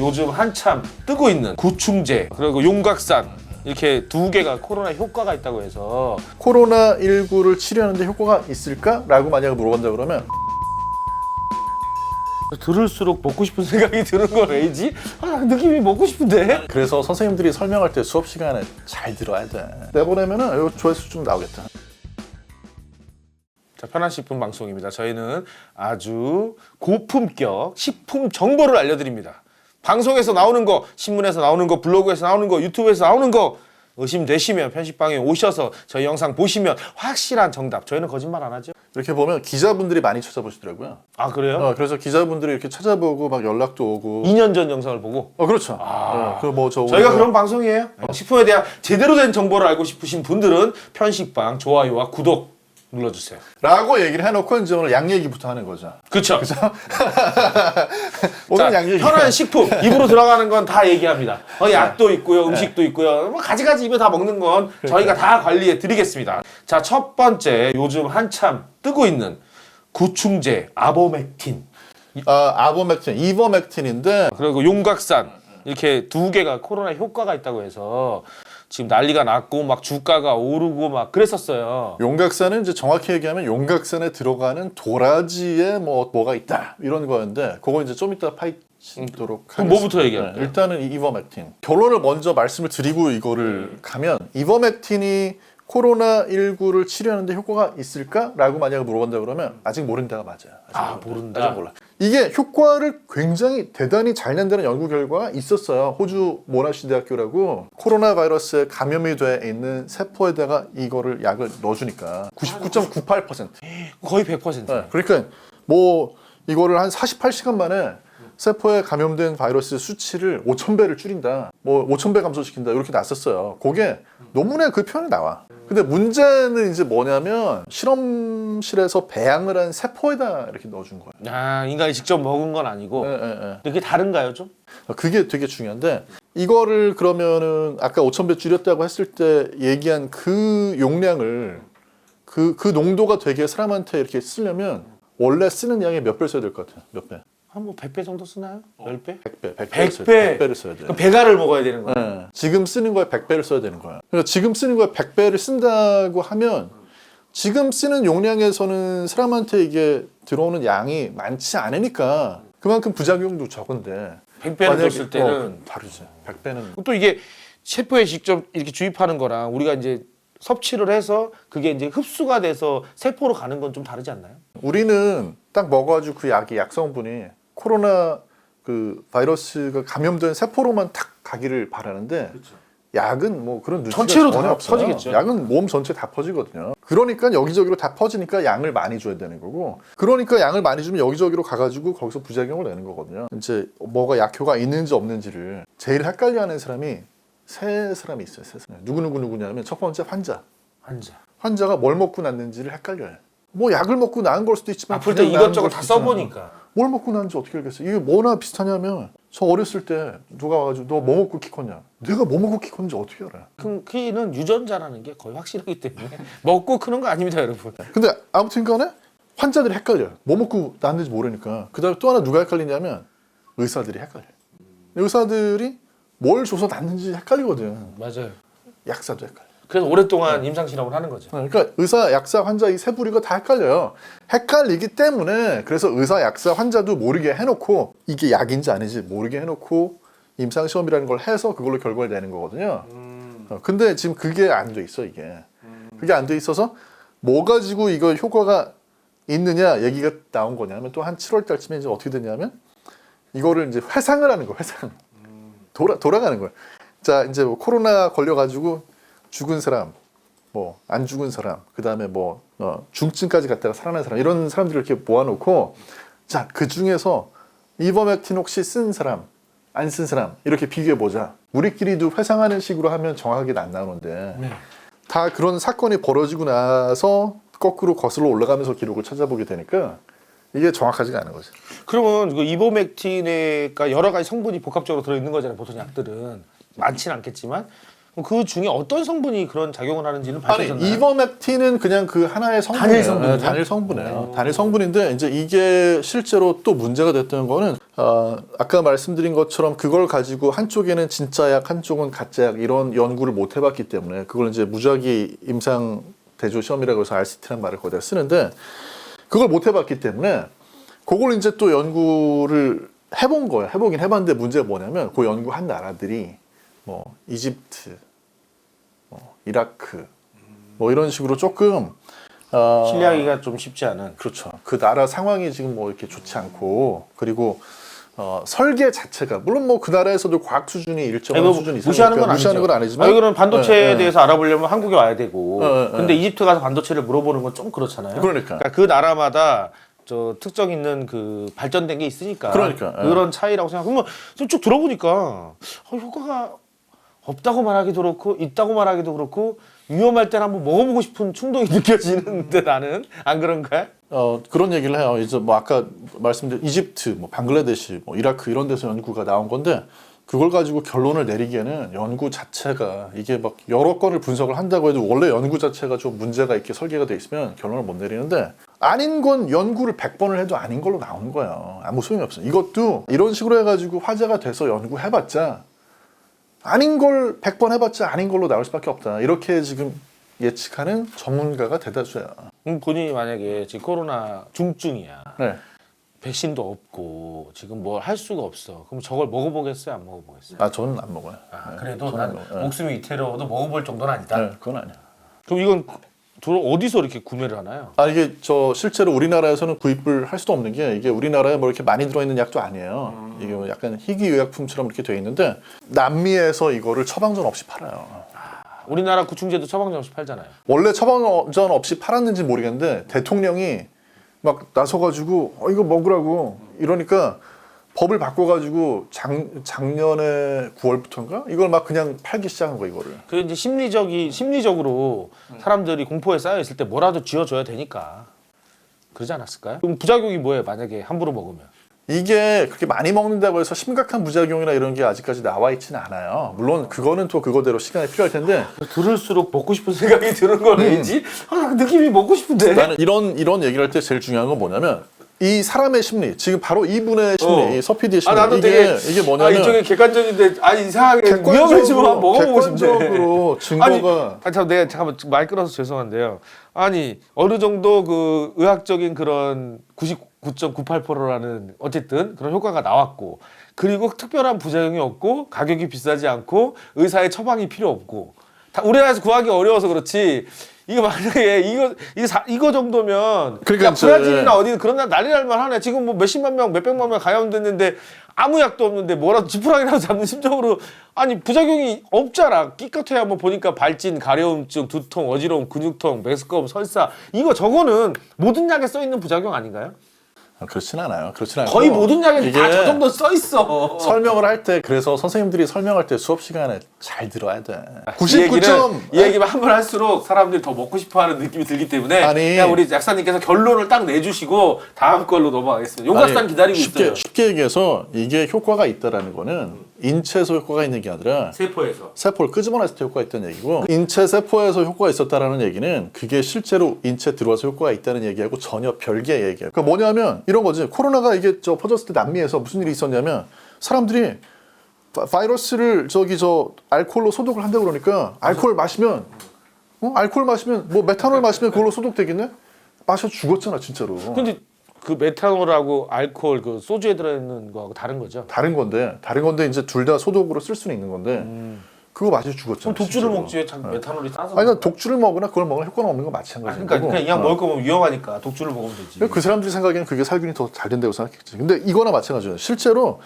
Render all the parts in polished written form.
요즘 한참 뜨고 있는 구충제 그리고 용각산 이렇게 두 개가 코로나 효과가 있다고 해서 코로나19를 치료하는데 효과가 있을까? 라고 만약에 물어본다 그러면 들을수록 먹고 싶은 생각이 드는 건 왜지? 느낌이 먹고 싶은데? 그래서 선생님들이 설명할 때 수업 시간에 잘 들어야 돼. 내보내면은 이거 조회수 좀 나오겠다. 자, 편한 식품 방송입니다. 저희는 아주 고품격 식품 정보를 알려드립니다. 방송에서 나오는 거, 신문에서 나오는 거, 블로그에서 나오는 거, 유튜브에서 나오는 거 의심되시면 편식방에 오셔서 저희 영상 보시면 확실한 정답. 저희는 거짓말 안 하죠. 이렇게 보면 기자분들이 많이 찾아보시더라고요. 아, 그래요? 그래서 기자분들이 이렇게 찾아보고 막 연락도 오고. 2년 전 영상을 보고 그렇죠. 저희가 그런 방송이에요. 식품에 대한 제대로 된 정보를 알고 싶으신 분들은 편식방 좋아요와 구독 눌러주세요. 라고 얘기를 해놓고 이제 오늘 양 얘기부터 하는 거죠. 그렇죠. 오늘 자, 양 얘기. 편한 식품 입으로 들어가는 건 다 얘기합니다. 약도 있고요, 음식도 있고요. 뭐 가지가지 입에 다 먹는 건 저희가 다 관리해 드리겠습니다. 자, 첫 번째 요즘 한참 뜨고 있는 구충제 아보맥틴 아보맥틴, 이버맥틴인데 그리고 용각산 이렇게 두 개가 코로나 효과가 있다고 해서 지금 난리가 났고 막 주가가 오르고 막 그랬었어요. 용각산은 이제 정확히 얘기하면 용각산에 들어가는 도라지에 뭐가 있다 이런 거였는데 그거 이제 좀 이따 파헤치도록 그럼 하겠습니다. 뭐부터 얘기할까요? 일단은 이버맥틴 결론을 먼저 말씀을 드리고 이거를 가면 이버맥틴이 코로나19를 치료하는데 효과가 있을까? 라고 만약에 물어본다 그러면 아직 모른다가 맞아요. 모른다. 아직 몰라. 이게 효과를 굉장히 대단히 잘 낸다는 연구 결과가 있었어요. 호주 모나시 대학교라고 코로나 바이러스에 감염이 돼 있는 세포에다가 이거를 약을 넣어주니까 99.98%. 거의 100%. 네, 그러니까 뭐 이거를 한 48시간 만에 세포에 감염된 바이러스 수치를 5,000배를 줄인다. 뭐 5,000배 감소시킨다. 이렇게 났었어요. 그게 논문에 그 표현이 나와. 근데 문제는 이제 뭐냐면 실험실에서 배양을 한 세포에다 이렇게 넣어준 거예요. 인간이 직접 먹은 건 아니고. 네. 그게 다른가요, 좀? 그게 되게 중요한데 이거를 그러면은 아까 5,000배 줄였다고 했을 때 얘기한 그 용량을 그 농도가 되게 사람한테 이렇게 쓰려면 원래 쓰는 양의 몇 배를 써야 될 것 같아요. 몇 배? 한 뭐 100배 정도 쓰나요? 10배? 100배. 100배? 100배를 써야 돼요. 그럼 배가를 먹어야 되는 거예요? 네. 지금 쓰는 거에 100배를 써야 되는 거야. 그러니까 지금 쓰는 거에 100배를 쓴다고 하면 지금 쓰는 용량에서는 사람한테 이게 들어오는 양이 많지 않으니까 그만큼 부작용도 적은데 100배를 줬을 때는 다르죠. 100배는 또 이게 세포에 직접 이렇게 주입하는 거랑 우리가 이제 섭취를 해서 그게 이제 흡수가 돼서 세포로 가는 건 좀 다르지 않나요? 우리는 딱 먹어가지고 그 약이 약성분이 코로나 그 바이러스가 감염된 세포로만 탁 가기를 바라는데 약은 뭐 그런 누치가 전체로 전혀 다 없어요. 퍼지겠죠. 약은 몸 전체 다 퍼지거든요. 그러니까 여기저기로 다 퍼지니까 양을 많이 줘야 되는 거고 그러니까 양을 많이 주면 여기저기로 가가지고 거기서 부작용을 내는 거거든요. 이제 뭐가 약효가 있는지 없는지를 제일 헷갈려하는 사람이 세 사람이 있어요. 세 사람. 누구냐면 첫 번째 환자가 뭘 먹고 났는지를 헷갈려요. 뭐 약을 먹고 나은 걸 수도 있지만 아플 때 그냥 나은 이것저것 걸 다 수도 있잖아요. 써보니까 뭘 먹고 나는지 어떻게 알겠어요? 이게 뭐나 비슷하냐면 저 어렸을 때 누가 와가지고 너 뭐 먹고 키 컸냐? 내가 뭐 먹고 키 컸는지 어떻게 알아요? 그럼 키는 유전자라는 게 거의 확실하기 때문에 먹고 크는 거 아닙니다, 여러분. 근데 아무튼 간에 환자들이 헷갈려요. 뭐 먹고 났는지 모르니까. 그 다음에 또 하나 누가 헷갈리냐면 의사들이 헷갈려요. 의사들이 뭘 줘서 났는지 헷갈리거든. 맞아요. 약사도 헷갈려. 그래서 오랫동안 임상 실험을 하는 거죠. 그러니까 의사, 약사, 환자 이 세 부류가 다 헷갈려요. 헷갈리기 때문에 그래서 의사, 약사, 환자도 모르게 해놓고 이게 약인지 아닌지 모르게 해놓고 임상시험이라는 걸 해서 그걸로 결과를 내는 거거든요. 근데 지금 그게 안 돼 있어 이게. 그게 안 돼 있어서 뭐 가지고 이거 효과가 있느냐 얘기가 나온 거냐면 또 한 7월 달쯤에 이제 어떻게 됐냐면 이거를 이제 회상을 하는 거예요. 회상. 돌아가는 거예요. 자 이제 뭐 코로나 걸려가지고 죽은 사람, 뭐 안 죽은 사람, 그 다음에 뭐 중증까지 갔다가 살아난 사람 이런 사람들을 이렇게 모아놓고 자 그 중에서 이버맥틴 혹시 쓴 사람, 안 쓴 사람 이렇게 비교해 보자. 우리끼리도 회상하는 식으로 하면 정확하게 안 나오는데 다 그런 사건이 벌어지고 나서 거꾸로 거슬러 올라가면서 기록을 찾아보게 되니까 이게 정확하지가 않은 거죠. 그러면 그 이버맥틴에가 여러 가지 성분이 복합적으로 들어있는 거잖아요. 보통 약들은 많지는 않겠지만 그 중에 어떤 성분이 그런 작용을 하는지는 아니 밝혀졌나요? 이버맥틴은 그냥 그 하나의 성분이에요. 단일 성분이요? 네, 단일 성분이에요. 단일 성분인데 이제 이게 실제로 또 문제가 됐던 거는 아까 말씀드린 것처럼 그걸 가지고 한쪽에는 진짜 약, 한쪽은 가짜 약 이런 연구를 못 해봤기 때문에 그걸 이제 무작위 임상 대조 시험이라고 해서 RCT라는 말을 거기다 쓰는데 그걸 못 해봤기 때문에 그걸 이제 또 연구를 해본 거예요. 해보긴 해봤는데 문제가 뭐냐면 그 연구한 나라들이 뭐 이집트, 뭐 이라크, 뭐 이런 식으로 조금 신뢰하기가 좀 쉽지 않은. 그렇죠. 그 나라 상황이 지금 뭐 이렇게 좋지 않고 그리고 설계 자체가 물론 뭐 그 나라에서도 과학 수준이 일정한 뭐 수준이 무시하는 건 무시하는 아니죠. 건 아니지만 이거는 반도체에 네, 대해서 알아보려면 한국에 와야 되고. 네. 근데 이집트 가서 반도체를 물어보는 건 좀 그렇잖아요. 그러니까. 그 나라마다 저 특정 있는 그 발전된 게 있으니까. 그러니까. 그런 차이라고 생각하면 쭉 들어보니까 효과가 없다고 말하기도 그렇고 있다고 말하기도 그렇고 위험할 때는 한번 먹어보고 싶은 충동이 느껴지는데 나는 안 그런가요? 그런 얘기를 해요. 이제 뭐 아까 말씀드린 이집트, 뭐 방글라데시, 뭐 이라크 이런 데서 연구가 나온 건데 그걸 가지고 결론을 내리기에는 연구 자체가 이게 막 여러 건을 분석을 한다고 해도 원래 연구 자체가 좀 문제가 있게 설계가 돼 있으면 결론을 못 내리는데 아닌 건 연구를 100번을 해도 아닌 걸로 나오는 거예요. 아무 소용이 없어요. 이것도 이런 식으로 해가지고 화제가 돼서 연구해봤자 아닌 걸 100번 해봤자 아닌 걸로 나올 수밖에 없다. 이렇게 지금 예측하는 전문가가 대다수야. 본인이 만약에 지금 코로나 중증이야. 네. 백신도 없고 지금 뭘 할 수가 없어. 그럼 저걸 먹어보겠어요? 안 먹어보겠어요? 저는 안 먹어요. 네. 그래도 저는 난 안 먹어요. 목숨이 이태로워도 먹어볼 정도는 아니다. 네, 그건 아니야. 그럼 이건 주로 어디서 이렇게 구매를 하나요? 이게 실제로 우리나라에서는 구입을 할 수도 없는 게 이게 우리나라에 뭐 이렇게 많이 들어있는 약도 아니에요. 이게 뭐 약간 희귀의약품처럼 이렇게 돼 있는데 남미에서 이거를 처방전 없이 팔아요. 우리나라 구충제도 처방전 없이 팔잖아요. 원래 처방전 없이 팔았는지 모르겠는데 대통령이 막 나서가지고 이거 먹으라고 이러니까 법을 바꿔가지고 작년에 9월부터인가 이걸 막 그냥 팔기 시작한 거 이거를. 그 이제 심리적으로 사람들이 공포에 쌓여 있을 때 뭐라도 쥐어줘야 되니까 그러지 않았을까요? 그럼 부작용이 뭐예요? 만약에 함부로 먹으면? 이게 그렇게 많이 먹는다고 해서 심각한 부작용이나 이런 게 아직까지 나와 있지는 않아요. 물론 그거는 또 그거대로 시간이 필요할 텐데 들을수록 먹고 싶은 생각이 드는 건 왜지? 느낌이 먹고 싶은데. 나는 이런 얘기를 할 때 제일 중요한 건 뭐냐면 이 사람의 심리, 지금 바로 이분의 심리, 이 서PD의 심리 나도 이게 뭐냐면 이쪽에 객관적인데 이상하게 위험해지면 한번 먹어보고 싶네. 객관적으로 증거가 내가 잠깐만 말 끊어서 죄송한데요. 어느 정도 그 의학적인 그런 99.98%라는 어쨌든 그런 효과가 나왔고 그리고 특별한 부작용이 없고 가격이 비싸지 않고 의사의 처방이 필요 없고 우리나라에서 구하기 어려워서 그렇지. 이거 만약에 이거 정도면 그러니까 브라질이나 어디 그런 날 난리 날 만하네. 지금 뭐 몇십만 명, 몇백만 명 감염됐는데 아무 약도 없는데 뭐라도 지푸라기라도 잡는 심정으로 부작용이 없잖아. 끼껏해야 뭐 보니까 발진, 가려움증, 두통, 어지러움, 근육통, 메스꺼움, 설사 저거는 모든 약에 써 있는 부작용 아닌가요? 그렇진 않아요. 거의 모든 약에 이게 다 저 정도 써 있어. 설명을 할 때 그래서 선생님들이 설명할 때 수업 시간에 잘 들어야 돼. 이 얘기만 한 번 할수록 사람들이 더 먹고 싶어하는 느낌이 들기 때문에 그냥 우리 약사님께서 결론을 딱 내주시고 다음 걸로 넘어가겠습니다. 용각산 기다리고 있어요. 쉽게 얘기해서 이게 효과가 있다라는 거는 인체에서 효과가 있는 게 아니라 세포를 끄집어냈을 때 효과가 있다는 얘기고 인체 세포에서 효과가 있었다라는 얘기는 그게 실제로 인체에 들어와서 효과가 있다는 얘기하고 전혀 별개의 얘기예요. 그러니까 뭐냐면 이런 거지. 코로나가 이게 퍼졌을 때 남미에서 무슨 일이 있었냐면 사람들이 바이러스를 알코올로 소독을 한다고 그러니까 알코올 마시면 뭐 메탄올 마시면 그걸로 소독되겠네? 마셔 죽었잖아 진짜로. 근데 그 메탄올하고 알코올 그 소주에 들어있는 거하고 다른 거죠? 다른 건데 이제 둘 다 소독으로 쓸 수는 있는 건데 그거 마셔 죽었잖아. 그럼 독주를 진짜로. 먹지 왜 자꾸 메탄올이 싸서? 그러니까 독주를 먹으나 그걸 먹으면 효과는 없는 건 마찬가지고. 그러니까 이 약 먹을 거면 위험하니까 독주를 먹으면 되지. 그 사람들이 생각에는 그게 살균이 더 잘 된다고 생각했지. 근데 이거나 마찬가지예요. 실제로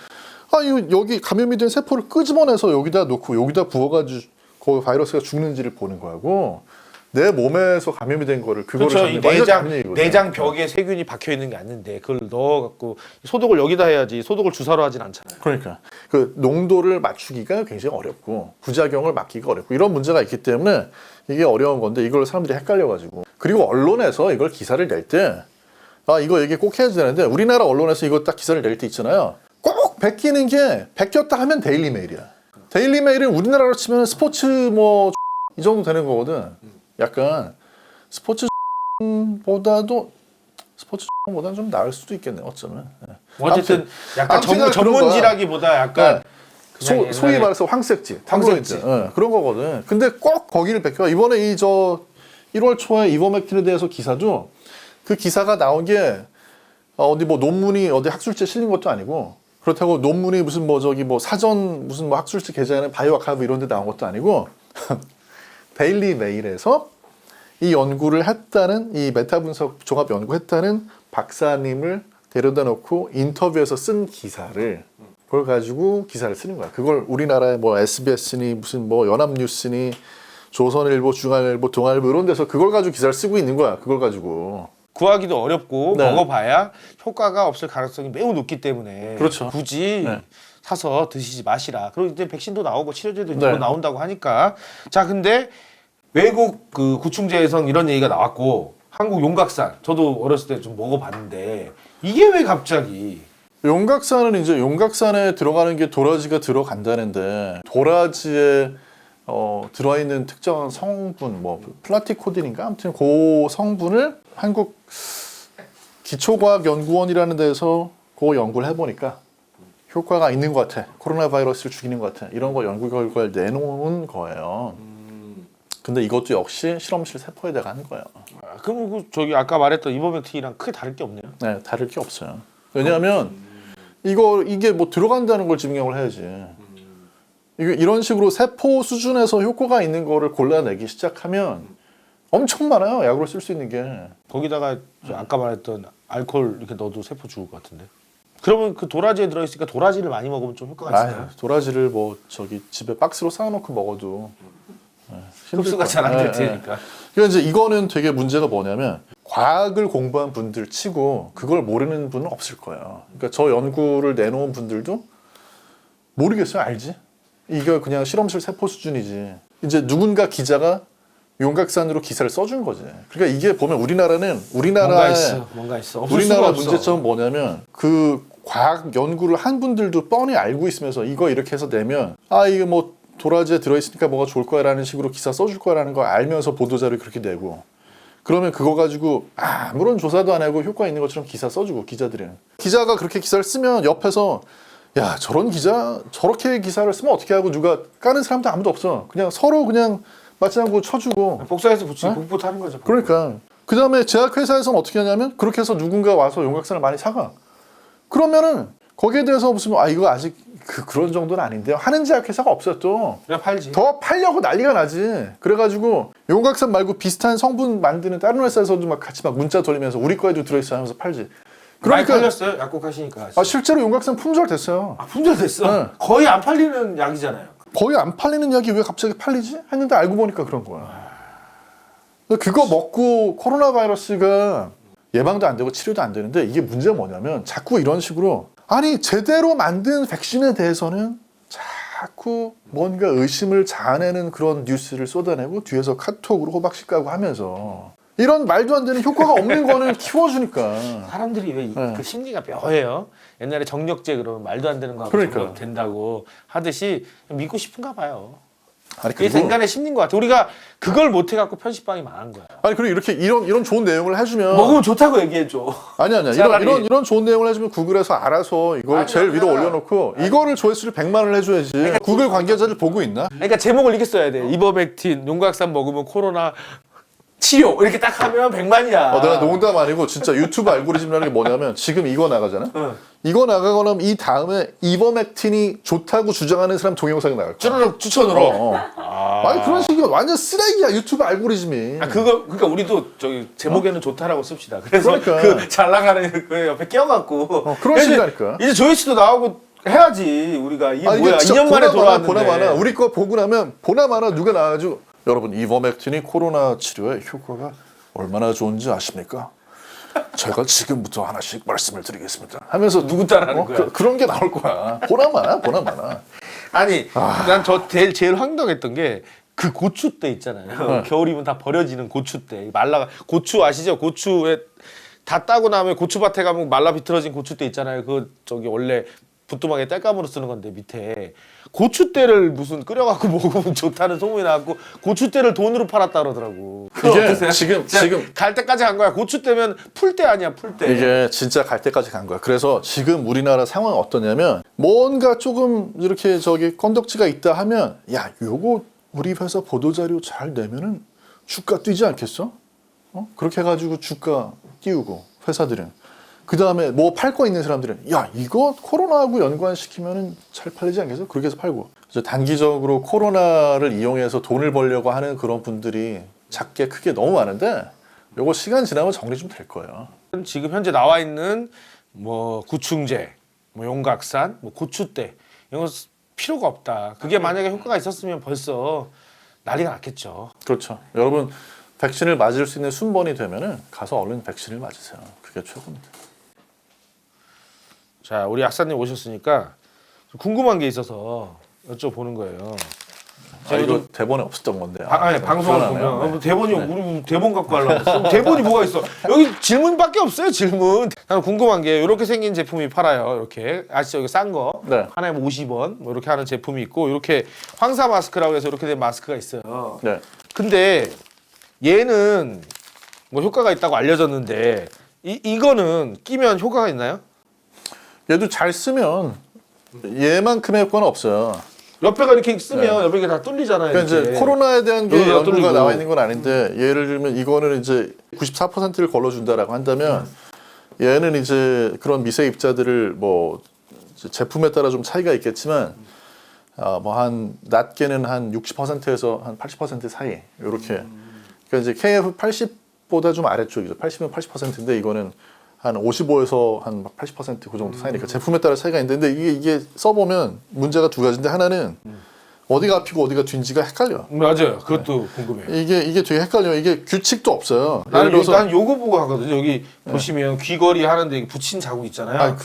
여기 감염이 된 세포를 끄집어내서 여기다 놓고 여기다 부어가지고 그 바이러스가 죽는지를 보는 거하고 내 몸에서 감염이 된 거를 그거를 그렇죠. 이 잡는 내장 벽에 세균이 박혀 있는 게 아닌데 그걸 넣어갖고 소독을 여기다 해야지. 소독을 주사로 하진 않잖아요. 그러니까 그 농도를 맞추기가 굉장히 어렵고 부작용을 막기가 어렵고 이런 문제가 있기 때문에 이게 어려운 건데 이걸 사람들이 헷갈려가지고 그리고 언론에서 이걸 기사를 낼 때 이거 얘기 꼭 해야 되는데 우리나라 언론에서 이거 딱 기사를 낼 때 있잖아요. 꼭 베끼는 게 베꼈다 하면 데일리 메일이야. 데일리 메일은 우리나라로 치면 스포츠 뭐 이 정도 되는 거거든. 약간 스포츠보다는 좀 나을 수도 있겠네. 어쩌면. 네. 어쨌든 아무튼, 약간 아무튼 그런 전문지라기보다 약간 그냥 소위 옛날에 말해서 황색지, 황색지. 그런 거거든. 근데 꼭 거기를 베껴. 이번에 1월 초에 이버맥틴에 대해서 기사도 그 기사가 나온 게 어디 뭐 논문이 어디 학술지에 실린 것도 아니고 그렇다고 논문이 무슨 뭐 저기 뭐 사전 무슨 뭐 학술지 게재하는 바이오아카이브 이런 데 나온 것도 아니고 데일리 메일에서 이 연구를 했다는 이 메타 분석 종합 연구했다는 박사님을 데려다 놓고 인터뷰에서 쓴 기사를 그걸 가지고 기사를 쓰는 거야. 그걸 우리나라의 뭐 SBS니 무슨 뭐 연합뉴스니 조선일보, 중앙일보, 동아일보 이런 데서 그걸 가지고 기사를 쓰고 있는 거야. 그걸 가지고. 구하기도 어렵고 네. 먹어봐야 효과가 없을 가능성이 매우 높기 때문에 그렇죠. 굳이 네. 사서 드시지 마시라. 그리고 이제 백신도 나오고 치료제도 네. 네. 나온다고 하니까 자 근데 외국 그 구충제에선 이런 얘기가 나왔고 한국 용각산 저도 어렸을 때 좀 먹어봤는데 이게 왜 갑자기 용각산은 이제 용각산에 들어가는 게 도라지가 들어간다는데 도라지에 들어있는 특정한 성분 뭐 플라티코딘인가 아무튼 그 성분을 한국 기초과학연구원이라는 데서 그 연구를 해보니까 효과가 있는 것 같아. 코로나 바이러스를 죽이는 것 같아. 이런 거 연구 결과를 내놓은 거예요. 근데 이것도 역시 실험실 세포에다가 하는 거예요. 그럼 그 저기 아까 말했던 이버맥틴이랑 크게 다를 게 없네요. 네, 다를 게 없어요. 왜냐하면 이게 뭐 들어간다는 걸 증명을 해야지. 이게 이런 식으로 세포 수준에서 효과가 있는 거를 골라내기 시작하면 엄청 많아요. 약으로 쓸 수 있는 게. 거기다가 저 아까 말했던 알코올 이렇게 넣어도 세포 죽을 것 같은데. 그러면 그 도라지에 들어있으니까 도라지를 많이 먹으면 좀 효과가 있을까요? 아유, 도라지를 뭐 저기 집에 박스로 쌓아놓고 먹어도 흡수가 잘 안 될 테니까. 그러니까 이제 이거는 되게 문제가 뭐냐면 과학을 공부한 분들 치고 그걸 모르는 분은 없을 거예요. 그러니까 저 연구를 내놓은 분들도 모르겠어요. 알지? 이거 그냥 실험실 세포 수준이지. 이제 누군가 기자가 용각산으로 기사를 써준 거지. 그러니까 이게 보면 뭔가 있어. 없을 우리나라 수가 없어. 문제점은 뭐냐면 그 과학 연구를 한 분들도 뻔히 알고 있으면서 이거 이렇게 해서 내면 이게 뭐 도라지에 들어있으니까 뭐가 좋을 거야라는 식으로 기사 써줄 거야라는 걸 알면서 보도자료 그렇게 내고 그러면 그거 가지고 아무런 조사도 안 하고 효과 있는 것처럼 기사 써주고 기자들은 기자가 그렇게 기사를 쓰면 옆에서 야 저런 기자 저렇게 기사를 쓰면 어떻게 하고 누가 까는 사람도 아무도 없어. 그냥 서로 그냥 맞장구 쳐주고 복사해서 붙이고 복붙하는 거죠. 그러니까 그 다음에 제약회사에서는 어떻게 하냐면 그렇게 해서 누군가 와서 용각산을 많이 사가. 그러면은 거기에 대해서 무슨 이거 아직 그런 정도는 아닌데요 하는 제약회사가 없어요. 또 그냥 팔지. 더 팔려고 난리가 나지. 그래가지고 용각산 말고 비슷한 성분 만드는 다른 회사에서도 막 같이 막 문자 돌리면서 우리 거에도 들어있어 하면서 팔지. 많이 그러니까 팔렸어요. 약국하시니까. 실제로 용각산 품절 됐어요. 품절 됐어. 네. 거의 안 팔리는 약이잖아요. 거의 안 팔리는 약이 왜 갑자기 팔리지? 했는데 알고 보니까 그런 거야. 그거 먹고 코로나 바이러스가 예방도 안 되고 치료도 안 되는데 이게 문제가 뭐냐면 자꾸 이런 식으로 제대로 만든 백신에 대해서는 자꾸 뭔가 의심을 자아내는 그런 뉴스를 쏟아내고 뒤에서 카톡으로 호박씨 까고 하면서 이런 말도 안 되는 효과가 없는 거는 키워주니까. 사람들이 왜 네. 그 심리가 묘해요. 옛날에 정력제 그러면 말도 안 되는 거 하고 그러니까. 정력 된다고 하듯이 믿고 싶은가 봐요. 그게 그리고 인간의 심리인 것 같아. 우리가 그걸 못 해갖고 편식방이 망한 거야. 그리고 이렇게 이런 좋은 내용을 해주면 먹으면 좋다고 얘기해줘. 아니야. 차라리. 이런 좋은 내용을 해주면 구글에서 알아서 이걸 아니야, 제일 위로 아니야. 올려놓고 이거를 조회수를 100만을 해줘야지. 구글 관계자들 보고 있나? 그러니까 제목을 이렇게 써야 돼. 이버맥틴, 용각산 먹으면 코로나 치료 이렇게 딱 하면 100만이야. 내가 농담 아니고 진짜 유튜브 알고리즘이라는 게 뭐냐면 지금 이거 나가잖아. 이거 나가거나 이 다음에 이버맥틴이 좋다고 주장하는 사람 동영상이 나갈 거야. 쭈르륵 추천으로. 아니 그런 식이면 완전 쓰레기야 유튜브 알고리즘이. 그러니까 우리도 저기 제목에는 좋다라고 씁시다. 그래서 그러니까. 그 잘 나가는 그 옆에 끼워갖고. 그런 이제- 식이라니까. 이제 조회수도 나오고 해야지. 우리가 이게 뭐야? 이게 진짜 2년 만에 돌아왔는데. 보나마나 우리 거 보고 나면 보나마나 누가 나와가지고 여러분 이버맥틴이 코로나 치료에 효과가 얼마나 좋은지 아십니까? 제가 지금부터 하나씩 말씀을 드리겠습니다. 하면서 누구 따라하는 거야? 그런 게 나올 거야. 보나마나. 아니, 난 제일 황당했던 게 그 고추대 있잖아요. 겨울이면 다 버려지는 고추대. 고추 아시죠? 고추에 다 따고 나면 고추밭에 가면 말라 비틀어진 고추대 있잖아요. 그 저기 원래 부뚜막에 땔감으로 쓰는 건데 밑에 고추대를 무슨 끓여갖고 먹으면 좋다는 소문이 나갖고 고추대를 돈으로 팔았다 그러더라고. 이게 지금 갈 때까지 간 거야. 고추대면 풀대 아니야 풀대. 이게 진짜 갈 때까지 간 거야. 그래서 지금 우리나라 상황은 어떠냐면 뭔가 조금 이렇게 건덕지가 있다 하면 야 요거 우리 회사 보도자료 잘 내면은 주가 뛰지 않겠어? 그렇게 해가지고 주가 띄우고 회사들은 그 다음에 뭐 팔 거 있는 사람들은 야 이거 코로나하고 연관시키면은 잘 팔리지 않겠어? 그렇게 해서 팔고 이제 단기적으로 코로나를 이용해서 돈을 벌려고 하는 그런 분들이 작게 크게 너무 많은데 요거 시간 지나면 정리 좀 될 거예요. 지금 현재 나와 있는 뭐 구충제, 뭐 용각산, 뭐 고추대 이런 거 필요가 없다. 그게 만약에 효과가 있었으면 벌써 난리가 났겠죠. 그렇죠. 여러분 백신을 맞을 수 있는 순번이 되면은 가서 얼른 백신을 맞으세요. 그게 최고입니다. 자, 우리 약사님 오셨으니까 궁금한 게 있어서 여쭤보는 거예요. 이거 대본에 없었던 건데. 아니, 방송을 불안하네요. 보면 대본이 네. 우리 대본 갖고 하려고 대본이 뭐가 있어? 여기 질문밖에 없어요. 질문. 나는 궁금한 게 이렇게 생긴 제품이 팔아요. 이렇게 아시죠? 이거 싼 거. 네. 하나에 뭐 50원 뭐 이렇게 하는 제품이 있고 이렇게 황사 마스크라고 해서 이렇게 된 마스크가 있어요. 네. 근데 얘는 뭐 효과가 있다고 알려졌는데 이거는 끼면 효과가 있나요? 얘도 잘 쓰면 얘만큼의 효과는 없어요. 옆에가 이렇게 쓰면 옆에 다 뚫리잖아요. 그러니까 이렇게. 이제 코로나에 대한 게 여기가 연구가 뚫리고. 나와 있는 건 아닌데 예를 들면 이거는 이제 94%를 걸러준다라고 한다면 얘는 이제 그런 미세 입자들을 뭐 이제 제품에 따라 좀 차이가 있겠지만 뭐 한 낮게는 한 60%에서 한 80% 사이 이렇게 그러니까 이제 KF80보다 좀 아래쪽이죠. 80은 80%인데 이거는 한 55에서 한 80%그 정도 사이니까 제품에 따라 차이가 있는데 이게 써보면 문제가 두 가지인데 하나는 어디가 앞이고 어디가 뒤인지가 헷갈려. 맞아요. 그것도 궁금해요. 이게 되게 헷갈려. 이게 규칙도 없어요. 나는 예를 들어서 난 요거 보고 하거든요. 여기 보시면 귀걸이 하는데 이게 붙인 자국 있잖아요.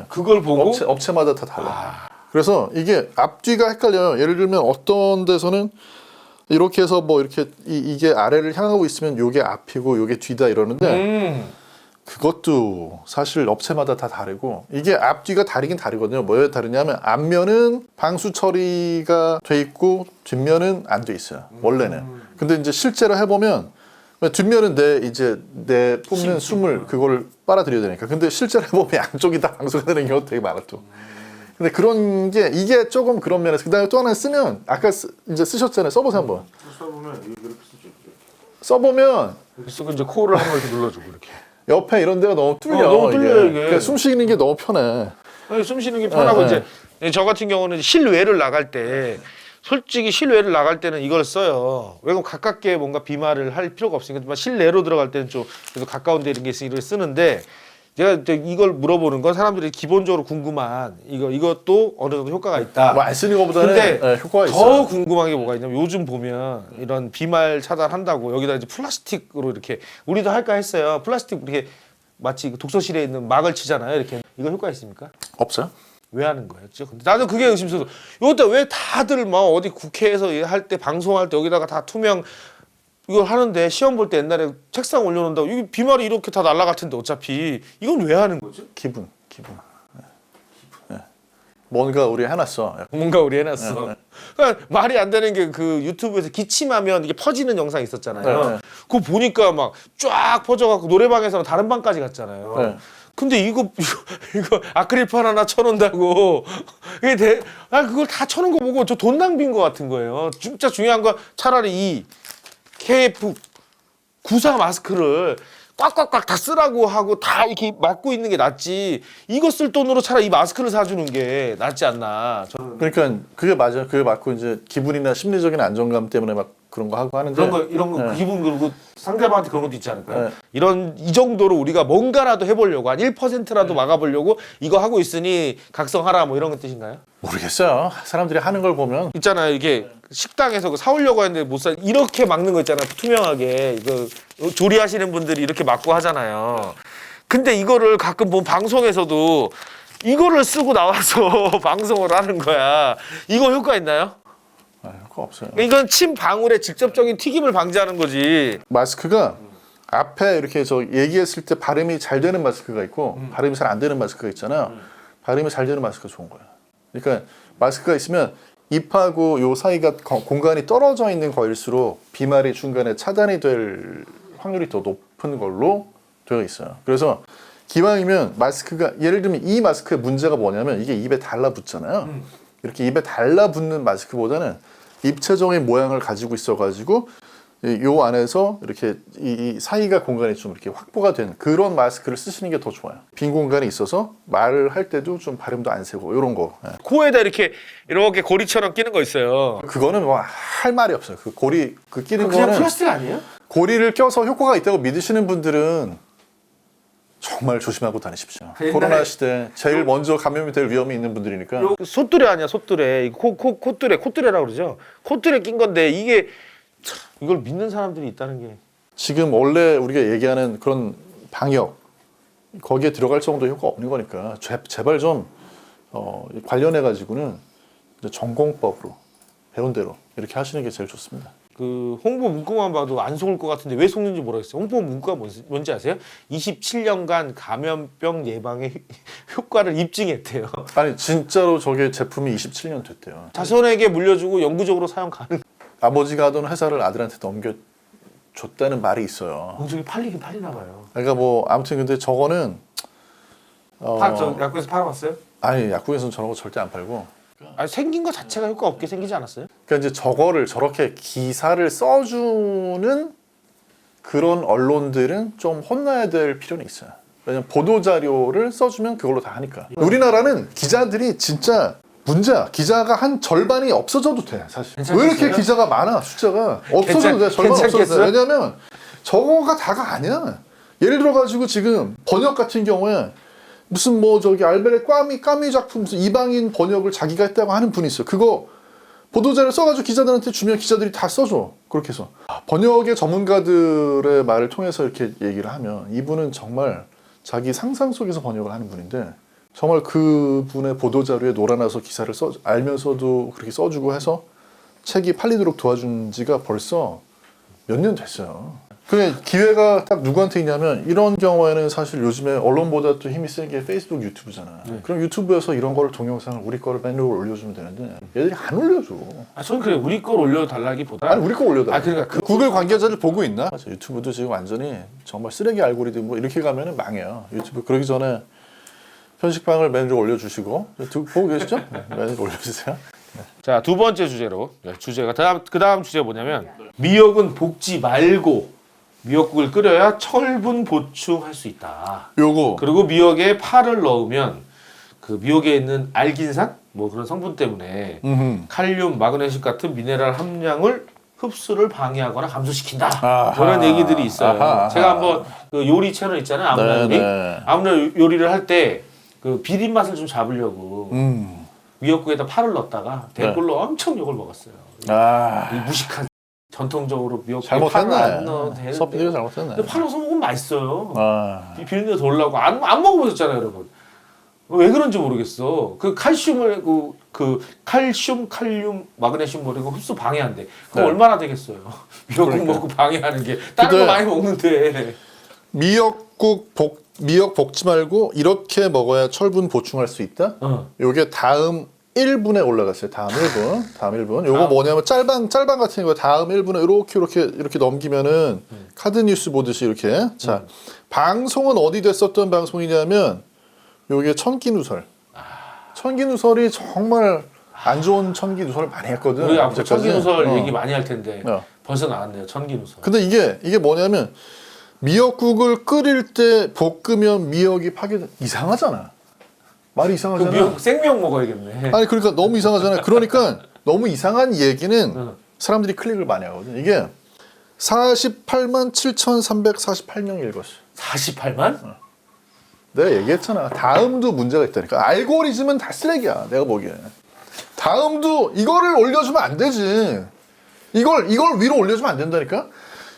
그걸 보고 업체마다 다 달라. 그래서 이게 앞뒤가 헷갈려요. 예를 들면 어떤 데서는 이렇게 해서 뭐 이렇게 이게 아래를 향하고 있으면 요게 앞이고 요게 뒤다 이러는데 그것도 사실 업체마다 다 다르고 이게 앞뒤가 다르긴 다르거든요. 뭐에 다르냐면 앞면은 방수 처리가 돼 있고 뒷면은 안 돼 있어요. 원래는. 근데 이제 실제로 해보면 뒷면은 내 뿜는 숨을 그거를 빨아들여야 되니까. 근데 실제로 해보면 양쪽이 다 방수가 되는 경우도 되게 많아 또. 근데 그런 게 이게 조금 그런 면에서 그다음에 또 하나 쓰면 아까 이제 쓰셨잖아요. 써보세요 한번. 써보면 이렇게 쓰죠. 써보면 이렇게 쓰고 이제 코를 한번 이렇게 눌러주고 이렇게. 옆에 이런 데가 너무 뚫려. 너무 뚫려요, 이게. 그러니까 숨 쉬는 게 너무 편해. 아니, 숨 쉬는 게 편하고 이제 저 같은 경우는 실외를 나갈 때 솔직히 실외를 나갈 때는 이걸 써요. 왜냐면 가깝게 뭔가 비말을 할 필요가 없으니까 실내로 들어갈 때는 좀 그래도 가까운 데 이런 게 있으니 이걸 쓰는데 제가 이제 이걸 물어보는 건 사람들이 기본적으로 궁금한 이것도 어느 정도 효과가 있다. 뭐 안 쓰는 것보다는 근데 효과가 더 있어요. 궁금한 게 뭐가 있냐면 요즘 보면 이런 비말 차단한다고 여기다 이제 플라스틱으로 이렇게 우리도 할까 했어요. 플라스틱 이렇게 마치 독서실에 있는 막을 치잖아요. 이렇게 이거 효과 있습니까? 없어요? 왜 하는 거였죠? 근데 나도 그게 의심스러워. 이것도 왜 다들 막 어디 국회에서 할 때 방송할 때 여기다가 다 투명 이걸 하는데 시험 볼 때 옛날에 책상 올려놓는다고 이게 비말이 이렇게 다 날아갈 텐데 어차피 이건 왜 하는 거죠? 기분. 네. 뭔가 우리 해놨어. 뭔가 우리 해놨어. 그러니까 말이 안 되는 게 그 유튜브에서 기침하면 이게 퍼지는 영상 있었잖아요. 네. 그거 보니까 막 쫙 퍼져갖고 노래방에서는 다른 방까지 갔잖아요. 네. 근데 이거 아크릴판 하나 쳐놓는다고 그걸 다 쳐놓은 거 보고 저 돈 낭비인 것 같은 거예요. 진짜 중요한 건 차라리 이 KF94 마스크를 꽉꽉꽉 다 쓰라고 하고 다 이렇게 막고 있는 게 낫지. 이거 쓸 돈으로 차라리 이 마스크를 사주는 게 낫지 않나. 저는 그러니까 그게 맞아요. 그게 맞고 이제 기분이나 심리적인 안정감 때문에 막 그런 거 하고 하는데 이런 거 네. 기분 그리고 상대방한테 그런 것도 있지 않을까요? 네. 이 정도로 우리가 뭔가라도 해보려고 한 1%라도 막아보려고 이거 하고 있으니 각성하라 뭐 이런 거 뜻인가요? 모르겠어요. 사람들이 하는 걸 보면 있잖아요. 이게 식당에서 그 사오려고 했는데 못 사. 이렇게 막는 거 있잖아요. 투명하게 이거 조리하시는 분들이 이렇게 막고 하잖아요. 근데 이거를 가끔 보면 방송에서도 이거를 쓰고 나와서 방송을 하는 거야. 이거 효과 있나요? 효과 없어요. 이건 침 방울의 직접적인 튀김을 방지하는 거지. 마스크가 앞에 이렇게 저 얘기했을 때 발음이 잘 되는 마스크가 있고 발음이 잘 안 되는 마스크가 있잖아요. 발음이 잘 되는 마스크가 좋은 거예요. 그러니까 마스크가 있으면 입하고 요 사이가 공간이 떨어져 있는 거일수록 비말이 중간에 차단이 될 확률이 더 높은 걸로 되어 있어요. 그래서 기왕이면 마스크가 예를 들면 이 마스크의 문제가 뭐냐면 이게 입에 달라붙잖아요. 이렇게 입에 달라붙는 마스크보다는 입체적인 모양을 가지고 있어가지고 요 안에서 이렇게 이 사이가 공간이 좀 이렇게 확보가 되는 그런 마스크를 쓰시는 게 더 좋아요. 빈 공간이 있어서 말을 할 때도 좀 발음도 안 새고 이런 거. 예. 코에다 이렇게 고리처럼 끼는 거 있어요. 그거는 뭐 할 말이 없어요. 그 고리 그 끼는 그냥 거는 플라스틱 아니에요? 고리를 껴서 효과가 있다고 믿으시는 분들은 정말 조심하고 다니십시오. 옛날에 코로나 시대 제일 먼저 감염이 될 위험이 있는 분들이니까. 솥뚜레 아니야, 솥뚜레. 콧뚜레라고 그러죠. 콧뚜레 낀 건데 이게 참, 이걸 믿는 사람들이 있다는 게. 지금 원래 우리가 얘기하는 그런 방역 거기에 들어갈 정도 효과가 없는 거니까 제발 좀 관련해 가지고는 전공법으로 배운 대로 이렇게 하시는 게 제일 좋습니다. 그 홍보 문구만 봐도 안 속을 것 같은데 왜 속는지 모르겠어요. 홍보 문구가 뭔지 아세요? 27년간 감염병 예방의 효과를 입증했대요. 아니 진짜로 저게 제품이 27년 됐대요. 자손에게 물려주고 영구적으로 사용 가능. 아버지가 하던 회사를 아들한테 넘겨줬다는 말이 있어요. 공중에 팔리긴 팔리나 봐요. 그러니까 뭐 아무튼 근데 저거는 저 약국에서 팔아봤어요? 아니 약국에서는 저런 거 절대 안 팔고. 아니, 생긴 거 자체가 효과 없게 생기지 않았어요? 그러니까 이제 저거를 저렇게 기사를 써주는 그런 언론들은 좀 혼나야 될 필요는 있어요. 왜냐면 보도 자료를 써주면 그걸로 다 하니까. 우리나라는 기자들이 진짜 문제야. 기자가 한 절반이 없어져도 돼 사실. 괜찮겠어요? 왜 이렇게 기자가 많아? 숫자가 없어져도 돼. 절반 없어져도 돼. 왜냐면 저거가 다가 아니야. 예를 들어가지고 지금 번역 같은 경우에 무슨 뭐 저기 알베르 까미 작품 무슨 이방인 번역을 자기가 했다고 하는 분이 있어. 그거 보도자료 써가지고 기자들한테 주면 기자들이 다 써줘. 그렇게 해서 번역의 전문가들의 말을 통해서 이렇게 얘기를 하면 이분은 정말 자기 상상 속에서 번역을 하는 분인데 정말 그분의 보도자료에 놀아나서 기사를 알면서도 그렇게 써주고 해서 책이 팔리도록 도와준 지가 벌써 몇 년 됐어요. 그게 기회가 딱 누구한테 있냐면 이런 경우에는 사실 요즘에 언론보다 또 힘이 센 게 페이스북 유튜브잖아. 그럼 유튜브에서 이런 거를 동영상을 우리 거를 맨날 올려주면 되는데 얘들이 안 올려줘. 저는 그래 우리 걸 올려달라기보다 아니 우리 거 올려달라. 그러니까 구글 관계자들 보고 있나? 맞아, 유튜브도 지금 완전히 정말 쓰레기 알고리즘 뭐 이렇게 가면은 망해요. 유튜브 그러기 전에 편식방을 매니저 올려주시고 보고 계시죠? 네, 매니저 올려주세요. 자, 두 번째 주제로 주제가 그 다음 주제가 뭐냐면 미역은 볶지 말고 미역국을 끓여야 철분 보충할 수 있다. 요거 그리고 미역에 파를 넣으면 그 미역에 있는 알긴산 뭐 그런 성분 때문에 칼륨, 마그네슘 같은 미네랄 함량을 흡수를 방해하거나 감소시킨다. 아하. 그런 얘기들이 있어요. 아하. 제가 한번 그 요리 채널 있잖아요. 아무나 요리. 네. 아무나 요리를 할 때 그 비린 맛을 좀 잡으려고 미역국에다 파를 넣었다가 댓글로 엄청 욕을 먹었어요. 이 무식한 전통적으로 미역국에 파를 안 넣어도 되는데 섭리가 잘못했네. 근데 파 넣어서 먹으면 맛있어요. 아. 이 비린내 덜 나고 안 먹어보셨잖아요, 여러분. 왜 그런지 모르겠어. 그 칼슘을 그 칼슘, 칼륨, 마그네슘 뭐 이런 거 흡수 방해한대. 그거 네. 얼마나 되겠어요? 미역국 그러니까. 먹고 방해하는 게 다른 거 많이 먹는데. 미역 볶지 말고 이렇게 먹어야 철분 보충할 수 있다. 요게 다음 1분에 올라갔어요. 다음 1분. 요거 뭐냐면 짤방 같은 거 다음 1분에 이렇게 넘기면은 카드 뉴스 보듯이 이렇게. 자, 방송은 어디 됐었던 방송이냐면 요게 천기누설. 천기누설이 정말 안 좋은 천기누설을 많이 했거든. 우리 앞으로 천기누설 이제까지. 얘기 많이 할 텐데 벌써 나왔네요. 천기누설. 근데 이게 뭐냐면 미역국을 끓일 때 볶으면 미역이 파괴돼. 이상하잖아. 말이 이상하잖아. 미역 생미역 먹어야겠네. 아니 그러니까 너무 이상하잖아요. 그러니까 너무 이상한 얘기는 사람들이 클릭을 많이 하거든. 이게 48만 7,348명이 읽었어. 48만? 내가 얘기했잖아. 다음도 문제가 있다니까. 알고리즘은 다 쓰레기야. 내가 보기에. 다음도 이거를 올려주면 안 되지. 이걸 위로 올려주면 안 된다니까.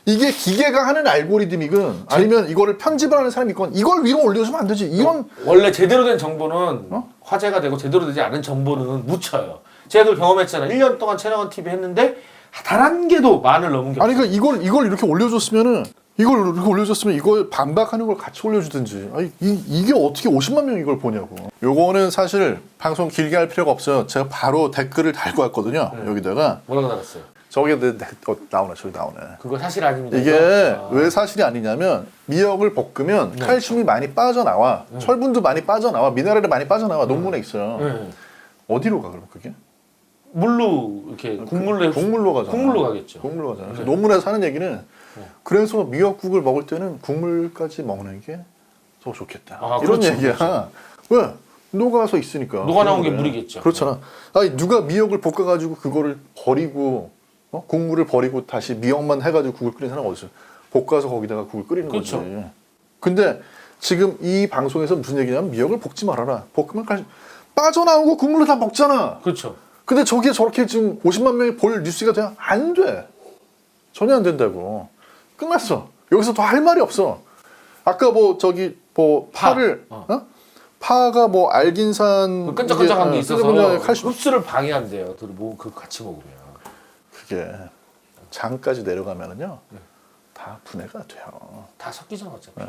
이게 기계가 하는 알고리즘이건 아니면 이거를 편집을 하는 사람이 있건 이걸 위로 올려주면 안 되지. 이건 원래 제대로 된 정보는 화제가 되고 제대로 되지 않은 정보는 묻혀요. 제가 그걸 경험했잖아. 1년 동안 채널원 TV 했는데 단 한 개도 만을 넘은 게 아니 없어요. 그 이걸 이렇게 올려줬으면은 이걸 올려줬으면 이걸 반박하는 걸 같이 올려주든지. 아니, 이게 어떻게 50만 명이 이걸 보냐고. 요거는 사실 방송 길게 할 필요가 없어요. 제가 바로 댓글을 달고 왔거든요. 여기다가 뭐라고 달았어요? 저기 나오네, 저기 나오네. 그거 사실 아닙니다. 이게 이거? 왜 사실이 아니냐면 미역을 볶으면 칼슘이 많이 빠져나와, 철분도 많이 빠져나와, 미네랄이 많이 빠져나와. 논문에 있어요. 네. 어디로 가 그럼 그게? 물로 이렇게 국물로 국물로 가잖아. 국물로 가겠죠. 국물로 가잖아. 그래서 논문에서 하는 얘기는 그래서 미역국을 먹을 때는 국물까지 먹는 게 더 좋겠다. 아, 이런 그렇죠, 얘기야. 그렇죠. 왜? 녹아서 있으니까. 녹아 나온 게 그래. 물이겠죠. 그렇잖아. 아니 누가 미역을 볶아가지고 그거를 버리고 국물을 버리고 다시 미역만 해가지고 국을 끓이는 사람 어디 있어? 볶아서 거기다가 국을 끓이는 그렇죠. 거지. 근데 지금 이 방송에서 무슨 얘기냐면 미역을 볶지 말아라. 볶으면 빠져나오고 국물로 다 먹잖아. 그렇죠. 근데 저게 저렇게 지금 50만 명이 볼 뉴스가 돼야 안 돼. 전혀 안 된다고. 끝났어. 여기서 더 할 말이 없어. 아까 뭐 저기 뭐 파를 파가 뭐 알긴산 그 끈적끈적한 게 있어서 끈적끈적한 칼슘 흡수를 방해한대요. 뭐 그 같이 먹으면. 그게 장까지 내려가면은요 다 분해가 돼요. 다 섞이잖아 어차피.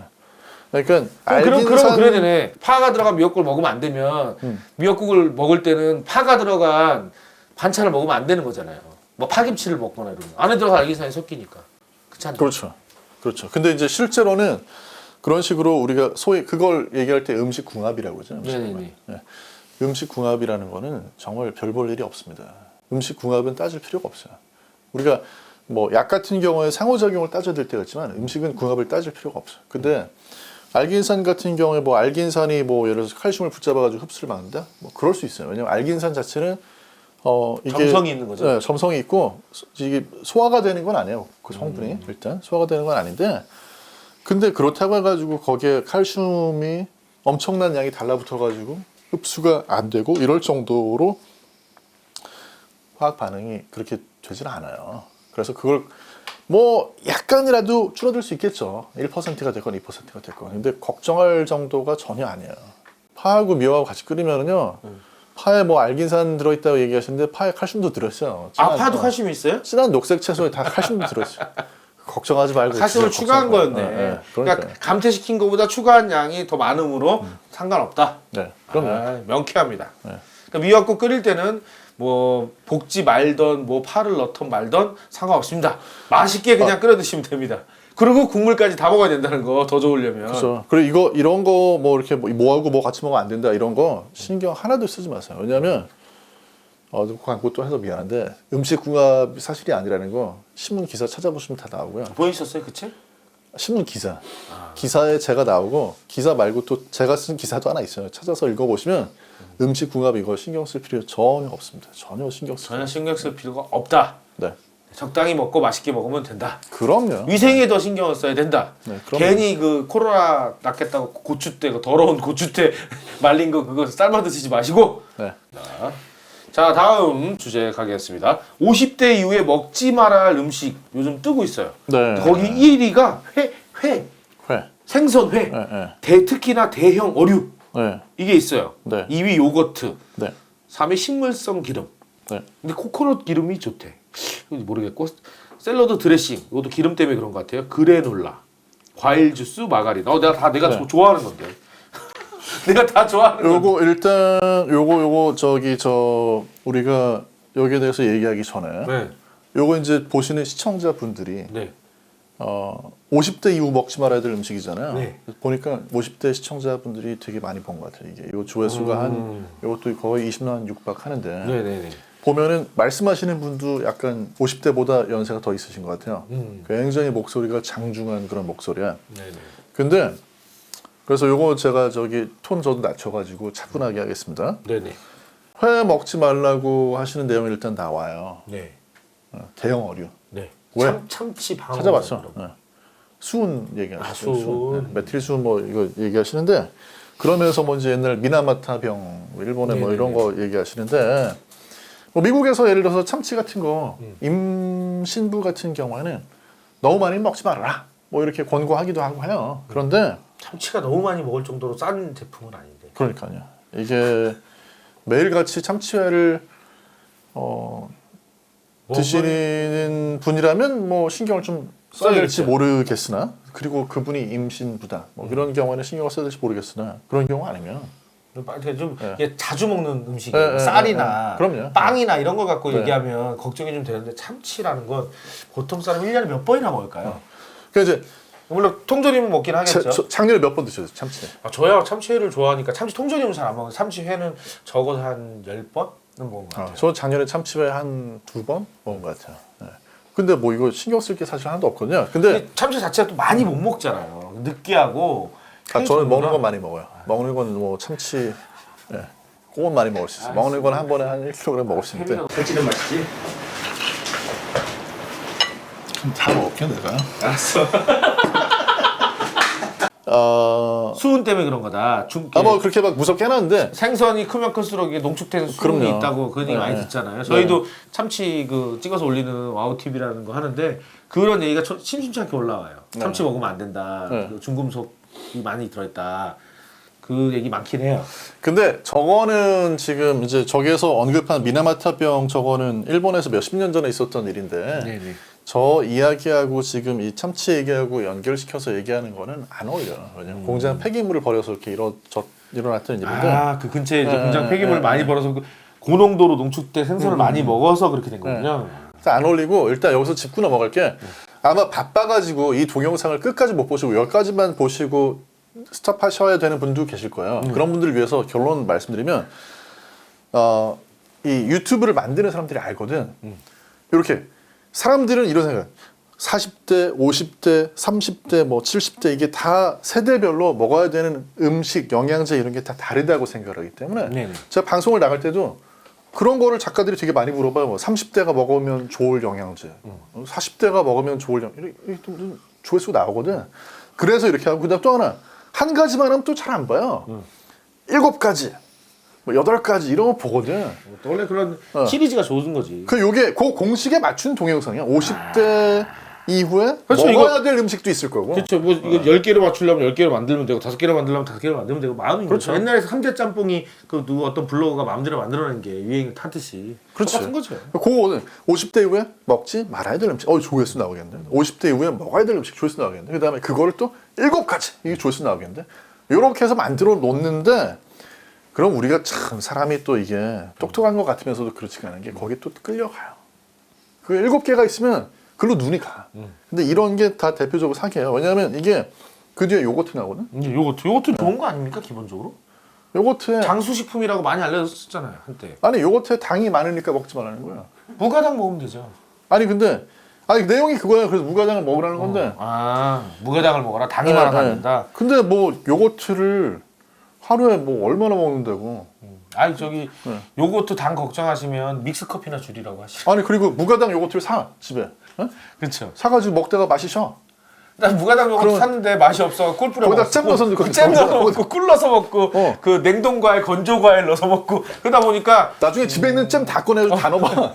그러니까 그러면 그래야 되네. 파가 들어간 미역국을 먹으면 안 되면 미역국을 먹을 때는 파가 들어간 반찬을 먹으면 안 되는 거잖아요. 뭐 파김치를 먹거나 이러면 안에 들어간 알기산이 섞이니까. 그렇지 않나요? 그렇죠. 그렇죠. 근데 이제 실제로는 그런 식으로 우리가 소위 그걸 얘기할 때 음식 궁합이라고 그러죠. 네네네. 음식 궁합이라는 거는 정말 별 볼 일이 없습니다. 음식 궁합은 따질 필요가 없어요. 우리가 뭐 약 같은 경우에 상호작용을 따져야 될 때가 있지만 음식은 궁합을 따질 필요가 없어요. 근데 알긴산 같은 경우에 뭐 알긴산이 뭐 예를 들어서 칼슘을 붙잡아가지고 흡수를 막는다? 뭐 그럴 수 있어요. 왜냐면 알긴산 자체는 이게 점성이 있는 거죠. 네, 점성이 있고 이게 소화가 되는 건 아니에요. 그 성분이 일단 소화가 되는 건 아닌데, 근데 그렇다고 해가지고 거기에 칼슘이 엄청난 양이 달라붙어가지고 흡수가 안 되고 이럴 정도로 화학 반응이 그렇게 되질 않아요. 그래서 그걸 뭐 약간이라도 줄어들 수 있겠죠. 1%가 됐건 2%가 됐건. 근데 걱정할 정도가 전혀 아니에요. 파하고 미역하고 같이 끓이면은요. 파에 뭐 알긴산 들어있다고 얘기하시는데 파에 칼슘도 들어있어요. 파도 칼슘이 있어요? 진한 녹색 채소에 다 칼슘도 들어있어요. 걱정하지 말고. 칼슘을 진짜 추가한 걱정 거였네. 말고. 네, 그러니까 감퇴시킨 것보다 추가한 양이 더 많으므로 상관없다. 네, 그럼요. 명쾌합니다. 그러니까 미역국 끓일 때는 뭐 볶지 말던 뭐 파를 넣던 말던 상관없습니다. 맛있게 그냥 끓여 드시면 됩니다. 그리고 국물까지 다 먹어야 된다는 거 더 좋으려면. 그렇죠. 그리고 이런 거 뭐 이렇게 뭐하고 뭐 같이 먹으면 안 된다 이런 거 신경 하나도 쓰지 마세요. 왜냐하면 광고 또 해서 미안한데 음식 궁합이 사실이 아니라는 거 신문 기사 찾아보시면 다 나오고요. 보이셨어요 그 책? 신문 기사 기사에 제가 나오고 기사 말고 또 제가 쓴 기사도 하나 있어요. 찾아서 읽어보시면 음식 궁합 이거 신경 쓸 필요 전혀 없습니다. 전혀 신경 쓸 필요가 없다. 네. 적당히 먹고 맛있게 먹으면 된다. 그럼요. 위생에 더 신경을 써야 된다. 네, 그럼요. 괜히 그 코로나 낫겠다고 고추대, 그 더러운 고추대 말린 거 그거 삶아 드시지 마시고. 네. 자 다음 주제 가겠습니다. 50대 이후에 먹지 말아야 할 음식 요즘 뜨고 있어요. 네. 거기 1위가 회, 회. 생선회, 네. 특히나 대형 어류 네. 이게 있어요. 네. 2위 요거트, 네. 3위 식물성 기름. 네. 근데 코코넛 기름이 좋대. 모르겠고 샐러드 드레싱 이것도 기름 때문에 그런 것 같아요. 그래놀라, 과일 주스, 마가린. 내가 네. 좋아하는 건데. 내가 다 좋아하는 건데. 요거 일단 요거 우리가 여기에 대해서 얘기하기 전에 네. 요거 이제 보시는 시청자분들이 네. 50대 이후 먹지 말아야 될 음식이잖아요. 네. 보니까 50대 시청자분들이 되게 많이 본 것 같아요. 이게 요 조회수가 한 요것도 거의 20만 육박하는데 네네네. 보면은 말씀하시는 분도 약간 50대보다 연세가 더 있으신 것 같아요. 굉장히 목소리가 장중한 그런 목소리야. 네네. 근데 그래서 요거 제가 톤 저도 낮춰가지고 차분하게 하겠습니다. 네네. 회 먹지 말라고 하시는 내용이 일단 나와요. 네. 대형 어류. 네. 왜? 참치 방어. 찾아봤어. 수은 얘기하시죠. 수은. 메틸 수은 뭐 이거 얘기하시는데 그러면서 뭐 이제 옛날 미나마타 병 일본에 뭐 이런 거 얘기하시는데 뭐 미국에서 예를 들어서 참치 같은 거 임신부 같은 경우에는 너무 많이 먹지 말아라. 뭐 이렇게 권고하기도 하고 해요. 그런데 참치가 너무 많이 먹을 정도로 싼 제품은 아닌데. 그러니까요. 이게 매일같이 참치회를 드시는 분이라면 뭐 신경을 좀 써야 될지 써야겠죠. 모르겠으나 그리고 그분이 임신부다 뭐 이런 경우에는 신경을 써야 될지 모르겠으나 그런 경우 아니면 좀 예. 이게 자주 먹는 음식이에요. 예, 쌀이나 그럼요. 빵이나 이런 걸 갖고 네. 얘기하면 걱정이 좀 되는데 참치라는 건 보통 사람 1년에 몇 번이나 먹을까요? 그래서 이제 물론 통조림은 먹긴 하겠죠. 작년에 몇 번 드셨어요 참치? 저야 참치회를 좋아하니까 참치 통조림은 잘 안 먹어요. 참치회는 적어도 한 10번은 먹은 것 같아요. 저 작년에 참치회 한 2번 먹은 것 같아요. 네. 근데 뭐 이거 신경 쓸 게 사실 하나도 없거든요. 근데 참치 자체가 또 많이 못 먹잖아요. 느끼하고. 저는 먹는 건 많이 먹어요. 먹는 건 뭐 참치, 예, 그건 많이 먹을 수 있어요. 먹는 건 한 번에 한 1kg 먹을 수 있는데 살찌는 맛이지? 다 먹게 내가. 알았어. 수은 때문에 그런 거다. 뭐 그렇게 막 무섭게 해놨는데 생선이 크면 클수록 이게 농축돼서 수분이 그럼요. 있다고 그런 얘기 네. 많이 듣잖아요. 저희도 참치 그 찍어서 올리는 와우 TV라는 거 하는데 그런 얘기가 심심치 않게 올라와요. 참치 먹으면 안 된다. 네. 그 중금속이 많이 들어있다. 그 얘기 많긴 해요. 근데 저거는 지금 이제 저기에서 언급한 미나마타병 저거는 일본에서 몇십 년 전에 있었던 일인데 네네. 저 이야기하고 지금 이 참치 얘기하고 연결시켜서 얘기하는 거는 안 어울려요. 왜냐면 공장 폐기물을 버려서 이렇게 일어났던 일인데 그 근처에 이제 네, 공장 폐기물을 네, 많이 네. 벌어서 그 고농도로 농축된 생선을 많이 먹어서 그렇게 된 거군요. 안 어울리고 일단 여기서 짚고 넘어갈게. 아마 바빠가지고 이 동영상을 끝까지 못 보시고 여기까지만 보시고 스탑하셔야 되는 분도 계실 거예요. 그런 분들을 위해서 결론 말씀드리면 이 유튜브를 만드는 사람들이 알거든. 이렇게 사람들은 이런 생각. 40대, 50대, 30대, 뭐 70대 이게 다 세대별로 먹어야 되는 음식, 영양제 이런 게 다 다르다고 생각을 하기 때문에 네네. 제가 방송을 나갈 때도 그런 거를 작가들이 되게 많이 물어봐요. 뭐 30대가 먹으면 좋을 영양제, 40대가 먹으면 좋을 영양제 이렇게 좀 조회수 나오거든. 그래서 이렇게 하고 그다음 또 하나 한 가지만 하면 또 잘 안 봐요. 7가지, 뭐 8가지 이런 거 보거든. 원래 그런 시리즈가 좋은 거지. 그 요게 그 공식에 맞춘 동영상이야. 50대 이후에 그렇죠, 먹어야 될 음식도 있을 거고. 그렇죠. 뭐 이거 10개로 맞추려면 10개로 만들면 되고 5개로 만들려면 5개로 만들면 되고 마음인 그렇죠. 거죠. 옛날에 3대 짬뽕이 그 누구 어떤 블로거가 마음대로 만들어낸 게 유행 타듯이 그렇지. 똑같은 거죠. 그거는 50대 이후에 먹지 말아야 될 음식. 조회수 나오겠는데. 50대 이후에 먹어야 될 음식 조회수 나오겠는데. 그다음에 그거를 또 7가지 이게 조회수 나오겠는데. 이렇게 해서 만들어 놓는데 그럼 우리가 참 사람이 또 이게 똑똑한 것 같으면서도 그렇지가 않은 게 거기에 또 끌려가요. 그 7개가 있으면 글로 눈이 가. 근데 이런 게 다 대표적으로 사기예요. 왜냐하면 이게 그 뒤에 요거트 나오거든. 근데 요거트 좋은 거 아닙니까 기본적으로? 요거트에 장수식품이라고 많이 알려졌었잖아요 한때. 아니 요거트에 당이 많으니까 먹지 말라는 거야. 무가당 먹으면 되죠. 아니 근데 내용이 그거야. 그래서 무가당을 먹으라는 건데. 무가당을 먹어라. 당이 많아서 안 된다. 근데 뭐 요거트를 하루에 뭐 얼마나 먹는다고. 아니 저기 요거트 당 걱정하시면 믹스 커피나 줄이라고 하시죠. 아니 그리고 무가당 요거트를 사 집에. 어? 그렇죠. 사가지고 먹다가 맛이 셔. 난 무가당 요거트 그럼- 샀는데 맛이 없어 꿀 뿌려 거기다 먹었어. 잼 넣어서 넣고 잼 넣어서 거기다- 먹고 꿀 넣어서 먹고 어. 그 냉동 과일 건조 과일 넣어서 먹고 그러다 보니까 나중에 집에 있는 잼 다 꺼내서 다 넣어봐.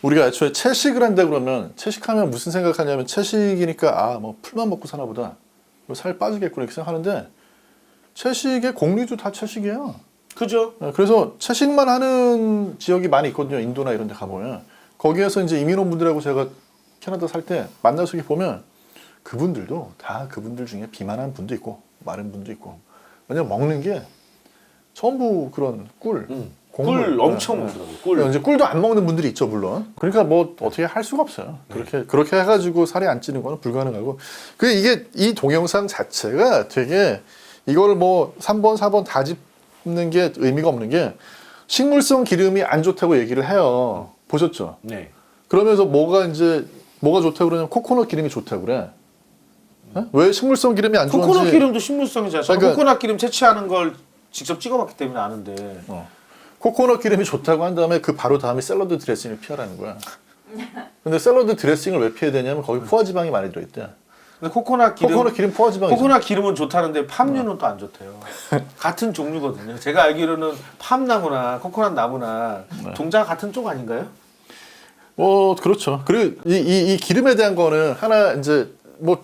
우리가 애초에 채식을 한다 그러면 채식하면 무슨 생각하냐면 채식이니까 뭐 풀만 먹고 사나 보다. 살 빠지겠구나 이렇게 생각하는데 채식의 공리도 다 채식이에요. 그죠? 그래서 채식만 하는 지역이 많이 있거든요. 인도나 이런 데 가보면. 거기에서 이제 이민원분들하고 제가 캐나다 살 때 만나서 이렇게 보면 그분들도 다 그분들 중에 비만한 분도 있고 마른 분도 있고. 왜냐면 먹는 게 전부 그런 꿀, 곡물. 꿀 엄청 먹더라고요. 꿀. 이제 꿀도 안 먹는 분들이 있죠, 물론. 그러니까 뭐 어떻게 할 수가 없어요. 그렇게 해가지고 살이 안 찌는 거는 불가능하고. 이게 이 동영상 자체가 되게 이걸 뭐 3번, 4번 다 짚는 게 의미가 없는 게 식물성 기름이 안 좋다고 얘기를 해요. 보셨죠? 네. 그러면서 뭐가 좋다고 그러냐면 코코넛 기름이 좋다고 그래. 왜 식물성 기름이 안 좋은지. 코코넛 기름도 식물성이잖아요. 저는 그러니까- 코코넛 기름 채취하는 걸 직접 찍어봤기 때문에 아는데. 코코넛 기름이 좋다고 한 다음에 그 바로 다음에 샐러드 드레싱을 피하라는 거야. 근데 샐러드 드레싱을 왜 피해야 되냐면 거기 포화지방이 많이 들어있대. 근데 코코넛 기름 포화지방이 코코넛 기름은 좋다는데 팜유는 또 안 좋대요. 같은 종류거든요. 제가 알기로는 팜나무나 코코넛 나무나 종자가 같은 쪽 아닌가요? 그렇죠. 그리고 이 기름에 대한 거는 하나 이제 뭐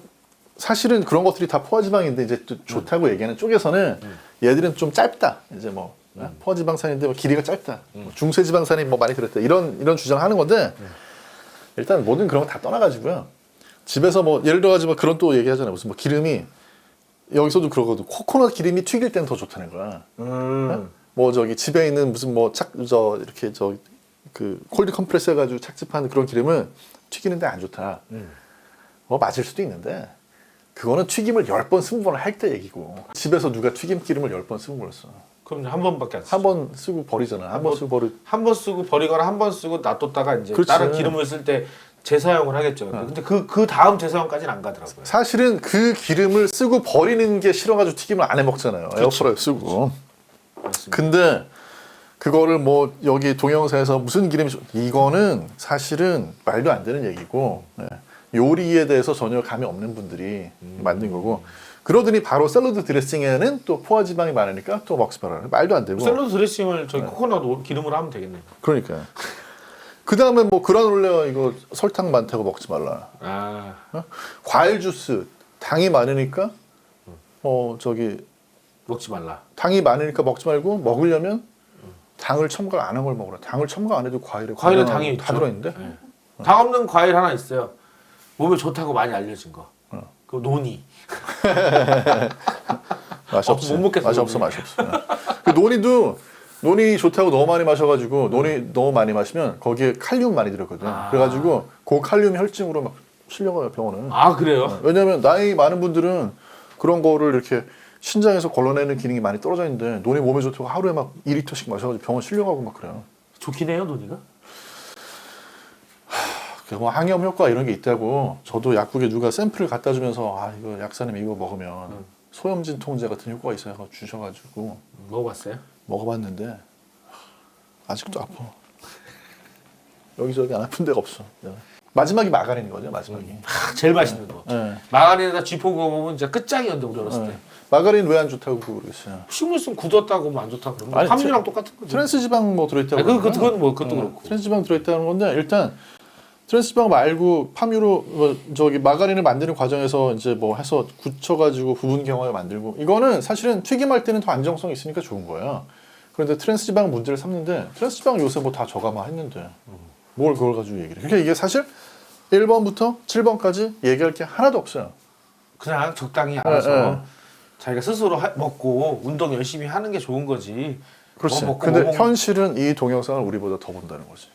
사실은 그런 것들이 다 포화지방인데 이제 또 좋다고 얘기하는 쪽에서는 얘들은 좀 짧다. 이제 뭐 포화지방산인데 뭐 길이가 짧다. 뭐 중세지방산이 뭐 많이 들었다. 이런 주장하는 건데 일단 모든 그런 거 다 떠나가지고요. 집에서 뭐 예를 들어가지고 그런 또 얘기하잖아요. 무슨 뭐 기름이 여기서도 그러거든. 코코넛 기름이 튀길 때는 더 좋다는 거야. 뭐 저기 집에 있는 무슨 뭐 이렇게 그 콜드 컴프레스 해가지고 착즙한 그런 기름은 튀기는데 안 좋다. 뭐 맞을 수도 있는데 그거는 튀김을 10번 20번을 할 때 얘기고 집에서 누가 튀김 기름을 10번 20번을 써. 그럼 한 번밖에 안 쓰죠. 한 번 쓰고 버리잖아. 한 번 쓰고 버리. 한 번 쓰고 버리거나 한 번 쓰고 놔뒀다가 이제 그렇지. 다른 기름을 쓸 때 재사용을 하겠죠. 근데 그 다음 재사용까지는 안 가더라고요. 사실은 그 기름을 쓰고 버리는 게 싫어가지고 튀김을 안 해 먹잖아요. 에어프라이어 쓰고. 맞습니다. 근데 그거를 뭐 여기 동영상에서 무슨 기름이 이거는 사실은 말도 안 되는 얘기고 요리에 대해서 전혀 감이 없는 분들이 만든 거고 그러더니 바로 샐러드 드레싱에는 또 포화지방이 많으니까 또 먹지 말아라. 말도 안 되고. 샐러드 드레싱을 저기 코코넛 기름으로 하면 되겠네요. 그러니까. 그 다음에 뭐 그라놀라 이거 설탕 많다고 먹지 말라. 아, 과일 주스 당이 많으니까 저기 먹지 말라. 당이 많으니까 먹지 말고 먹으려면 당을 첨가 안 한 걸 먹으라. 당을 첨가 안 해도 과일에 과일에 당이 다 있죠. 들어있는데 네. 당 없는 과일 하나 있어요. 몸에 좋다고 많이 알려진 거. 그 노니. 맛이 없어. 못 먹겠어, 맛이 없어. 맛이 없어. 그 논이 좋다고 너무 많이 마셔가지고 논이 너무 많이 마시면 거기에 칼륨 많이 들었거든. 그래가지고 고칼륨 혈증으로 막 실려가요 병원은. 아 그래요? 왜냐면 나이 많은 분들은 그런 거를 이렇게 신장에서 걸러내는 기능이 많이 떨어져 있는데 논이 몸에 좋다고 하루에 막 2리터씩 마셔가지고 병원 실려가고 막 그래요. 좋긴 해요 노니가? 뭐 항염 효과 이런 게 있다고 저도 약국에 누가 샘플을 갖다 주면서 아 이거 약사님 이거 먹으면 소염진 통제 같은 효과가 있어서 주셔가지고 먹어봤어요? 먹어봤는데 아직도 아파. 여기저기 안 아픈 데가 없어. 마지막이 마가린인 거죠. 마지막이. 제일 맛있는 거. 네. 마가린에다 쥐포 구워 먹으면 진짜 끝장이었는데 우리 어렸을 때. 마가린 왜 안 좋다고 모르겠어요. 식물 쓰면 굳었다고 뭐 안 좋다고 그러면 아니, 함유랑 똑같은 거죠. 트랜스 지방 뭐 들어있다고. 그건 뭐 그것도 그렇고. 트랜스 지방 들어있다는 건데 일단 트랜스 지방 말고 파뮤로 저기 마가린을 만드는 과정에서 이제 뭐 해서 굳혀가지고 부분 경화를 만들고 이거는 사실은 튀김할 때는 더 안정성이 있으니까 좋은 거예요. 그런데 트랜스 지방 문제를 삼는데 트랜스 지방 요새 뭐 다 저감화했는데 뭘 그걸 가지고 얘기를 해. 그러니까 이게 사실 1번부터 7번까지 얘기할 게 하나도 없어요. 그냥 적당히 알아서 네. 자기가 스스로 먹고 운동 열심히 하는 게 좋은 거지. 그렇지. 뭐 먹고 근데 뭐 먹- 현실은 이 동영상을 우리보다 더 본다는 거지.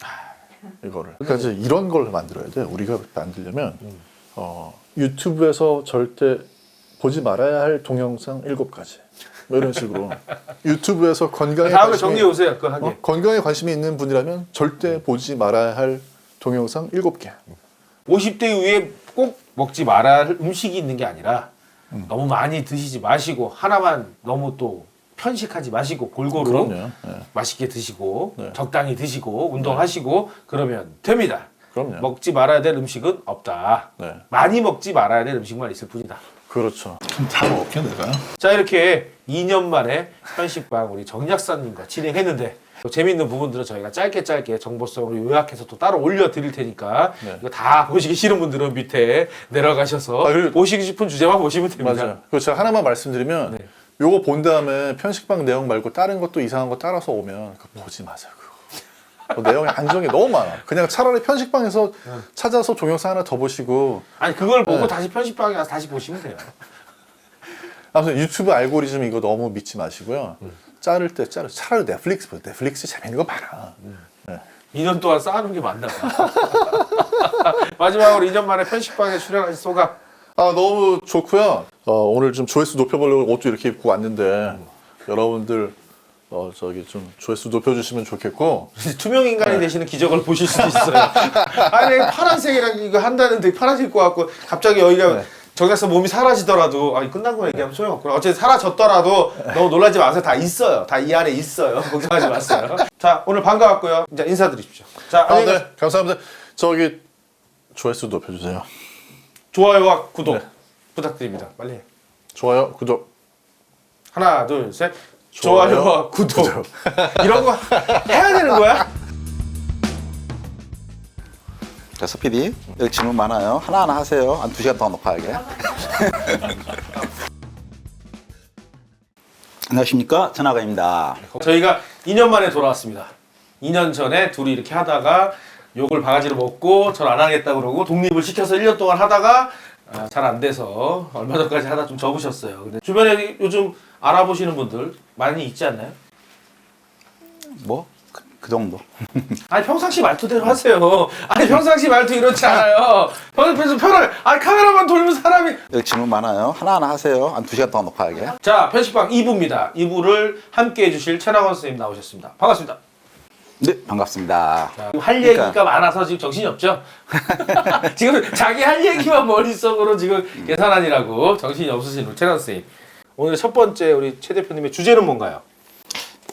이거를. 그러니까 이제 이런 걸 만들어야 돼. 우리가 만들려면 유튜브에서 절대 보지 말아야 할 동영상 7가지. 뭐 이런 식으로. 유튜브에서 건강에 다음에 정리해 오세요. 그거 하게. 건강에 관심이 있는 분이라면 절대 보지 말아야 할 동영상 7개. 50대 이후에 꼭 먹지 말아야 할 음식이 있는 게 아니라 너무 많이 드시지 마시고 하나만 너무 또 편식하지 마시고 골고루 그럼요. 네. 맛있게 드시고 네. 적당히 드시고 운동하시고 그러면 됩니다. 그럼요. 먹지 말아야 될 음식은 없다. 네. 많이 먹지 말아야 될 음식만 있을 뿐이다. 그렇죠. 다 먹게 내가. 자 이렇게 2년 만에 편식방 우리 정 약사님과 진행했는데 또 재미있는 부분들은 저희가 짧게 정보성으로 요약해서 또 따로 올려드릴 테니까 네. 이거 다 보시기 싫은 분들은 밑에 내려가셔서 그리고- 보시기 싶은 주제만 보시면 됩니다. 맞아요. 그리고 제가 하나만 말씀드리면 네. 요거 본 다음에 편식방 내용 말고 다른 것도 이상한 거 따라서 오면 그거 보지 마세요. 그거. 내용이 안정이 너무 많아. 그냥 차라리 편식방에서 찾아서 동영상 하나 더 보시고 아니 그걸 보고 네. 다시 편식방에 가서 다시 보시면 돼요. 아무튼 유튜브 알고리즘 이거 너무 믿지 마시고요. 자를 때 차라리 넷플릭스 보세요. 넷플릭스 재밌는 거 많아. 2년 동안 쌓아놓은 게 맞나 봐. 마지막으로 2년 만에 편식방에 출연하신 소감. 아 너무 좋고요. 오늘 좀 조회수 높여보려고 옷도 이렇게 입고 왔는데 여러분들 저기 좀 조회수 높여주시면 좋겠고. 투명 인간이 되시는 기적을 보실 수도 있어요. 아니 파란색이랑 이거 한다는데 파란색 입고 갖고 갑자기 여기가 정약사 몸이 사라지더라도 끝난 거 얘기하면 소용없구나. 어쨌든 사라졌더라도 너무 놀라지 마세요. 다 있어요. 다 이 안에 있어요. 걱정하지 마세요. 자 오늘 반가웠고요. 이제 인사드리십시오. 자 안녕히 가세요. 네, 감사합니다. 저기 조회수 높여주세요. 좋아요와 구독 부탁드립니다. 빨리 해. 좋아요, 구독. 하나 둘 셋. 좋아요, 좋아요와 구독. 이런 거 해야 되는 거야? 그래서 PD 여기 질문 많아요. 하나하나 하세요. 한 2시간 동안 녹화하게. 안녕하십니까, 전하가입니다. 저희가 2년 만에 돌아왔습니다. 2년 전에 둘이 이렇게 하다가 욕을 바가지로 먹고 전 안 하겠다 그러고 독립을 시켜서 1년 동안 하다가 잘 안 돼서 얼마 전까지 하다 좀 접으셨어요. 근데 주변에 요즘 알아보시는 분들 많이 있지 않나요? 뭐 그 정도. 아니 평상시 말투대로 하세요. 아니 평상시 말투 이렇지 않아요. 편집해서 편하게. 아니 카메라만 돌면 사람이. 여기 질문 많아요. 하나하나 하세요. 한 2시간 동안 녹화하게. 자 편집방 2부입니다. 2부를 함께 해주실 최낙원 선생님 나오셨습니다. 반갑습니다. 네, 반갑습니다. 자, 할 얘기가 많아서 지금 정신이 없죠? 지금 자기 할 얘기만 머릿속으로 지금 계산하느라고 정신이 없으신 우리 최낙원 선생님. 오늘 첫 번째 우리 최 대표님의 주제는 뭔가요?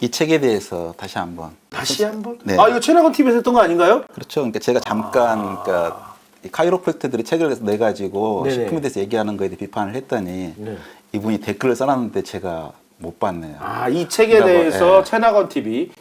이 책에 대해서 다시 한번. 다시 한번? 네. 아 이거 최낙원 TV에서 했던 거 아닌가요? 그렇죠. 그러니까 제가 잠깐 그러니까 이 카이로프랙터들이 책을 내 가지고 네네. 식품에 대해서 얘기하는 거에 대해 비판을 했더니 네. 이분이 댓글을 써놨는데 제가 못 봤네요. 아, 이 책에 그러니까 뭐, 대해서 예. 최낙원 TV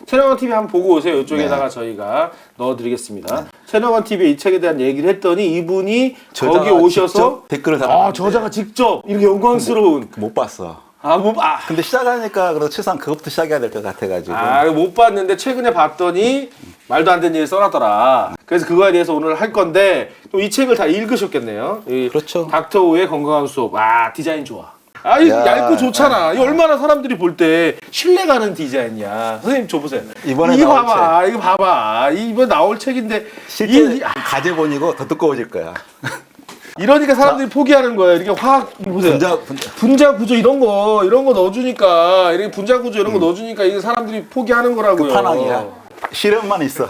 한번 보고 오세요. 이쪽에다가 저희가 넣어드리겠습니다. 최낙원 TV에 이 책에 대한 얘기를 했더니 이분이 저자가 거기 오셔서 직접 댓글을 달았는데 저자가 직접 이렇게 영광스러운 못 봤어. 근데 근데 시작하니까 그래도 최소한 그것부터 시작해야 될 것 같아가지고. 못 봤는데 최근에 봤더니 말도 안 되는 얘기 써놨더라. 그래서 그거에 대해서 오늘 할 건데 또 이 책을 다 읽으셨겠네요. 이 그렇죠. 닥터 우의 건강한 수업. 디자인 좋아. 이 야, 얇고 좋잖아. 이 얼마나 사람들이 볼 때 신뢰가는 디자인이야. 선생님 줘 보세요. 이번에 이거 나올 봐봐. 이거 봐봐. 이번 나올 책인데 실제 가제본이고 더 두꺼워질 거야. 이러니까 사람들이 포기하는 거예요. 이렇게 화학 이거 보세요. 분자 구조 이런 거 넣어주니까 이렇게 분자 구조 이런 거 넣어주니까 이게 사람들이 포기하는 거라고요. 끝판왕이야. 실험만 있어.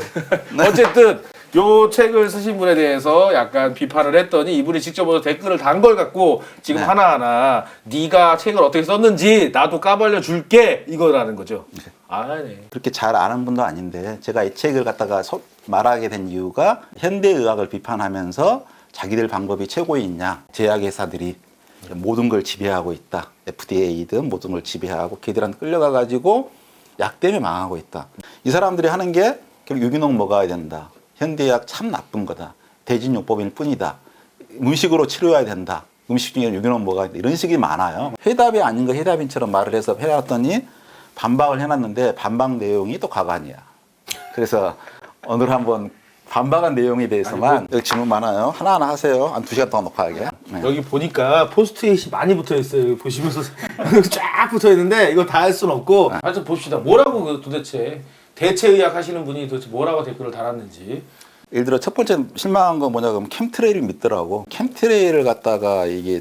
어쨌든 요 책을 쓰신 분에 대해서 약간 비판을 했더니 이분이 직접 와서 댓글을 단 걸 갖고 지금 네. 하나하나 네가 책을 어떻게 썼는지 나도 까발려 줄게 이거라는 거죠. 네. 그렇게 잘 아는 분도 아닌데 제가 이 책을 갖다가 말하게 된 이유가 현대의학을 비판하면서 자기들 방법이 최고이냐, 제약회사들이 모든 걸 지배하고 있다. FDA든 모든 걸 지배하고 걔들한테 끌려가 가지고 약 때문에 망하고 있다. 이 사람들이 하는 게 결국 유기농 먹어야 된다. 현대의학 참 나쁜 거다. 대진요법일 뿐이다. 음식으로 치료해야 된다. 음식 중에 유기농 먹어야 된다. 이런 식이 많아요. 해답이 아닌 거 해답인처럼 말을 해서 해놨더니 반박을 해놨는데 반박 내용이 또 가관이야. 그래서 오늘 한번 반박한 내용에 대해서만 여기 질문 많아요. 하나하나 하세요. 한 2시간 동안 녹화하게. 네. 여기 보니까 포스트잇이 많이 붙어 있어요. 여기 보시면서 쫙 붙어 있는데 이거 다 할 수는 없고 하여튼 봅시다. 뭐라고 도대체 대체의학 하시는 분이 도대체 뭐라고 댓글을 달았는지. 예를 들어 첫 번째 실망한 건 뭐냐 그러면 캠트레일을 믿더라고. 캠트레일을 갖다가 이게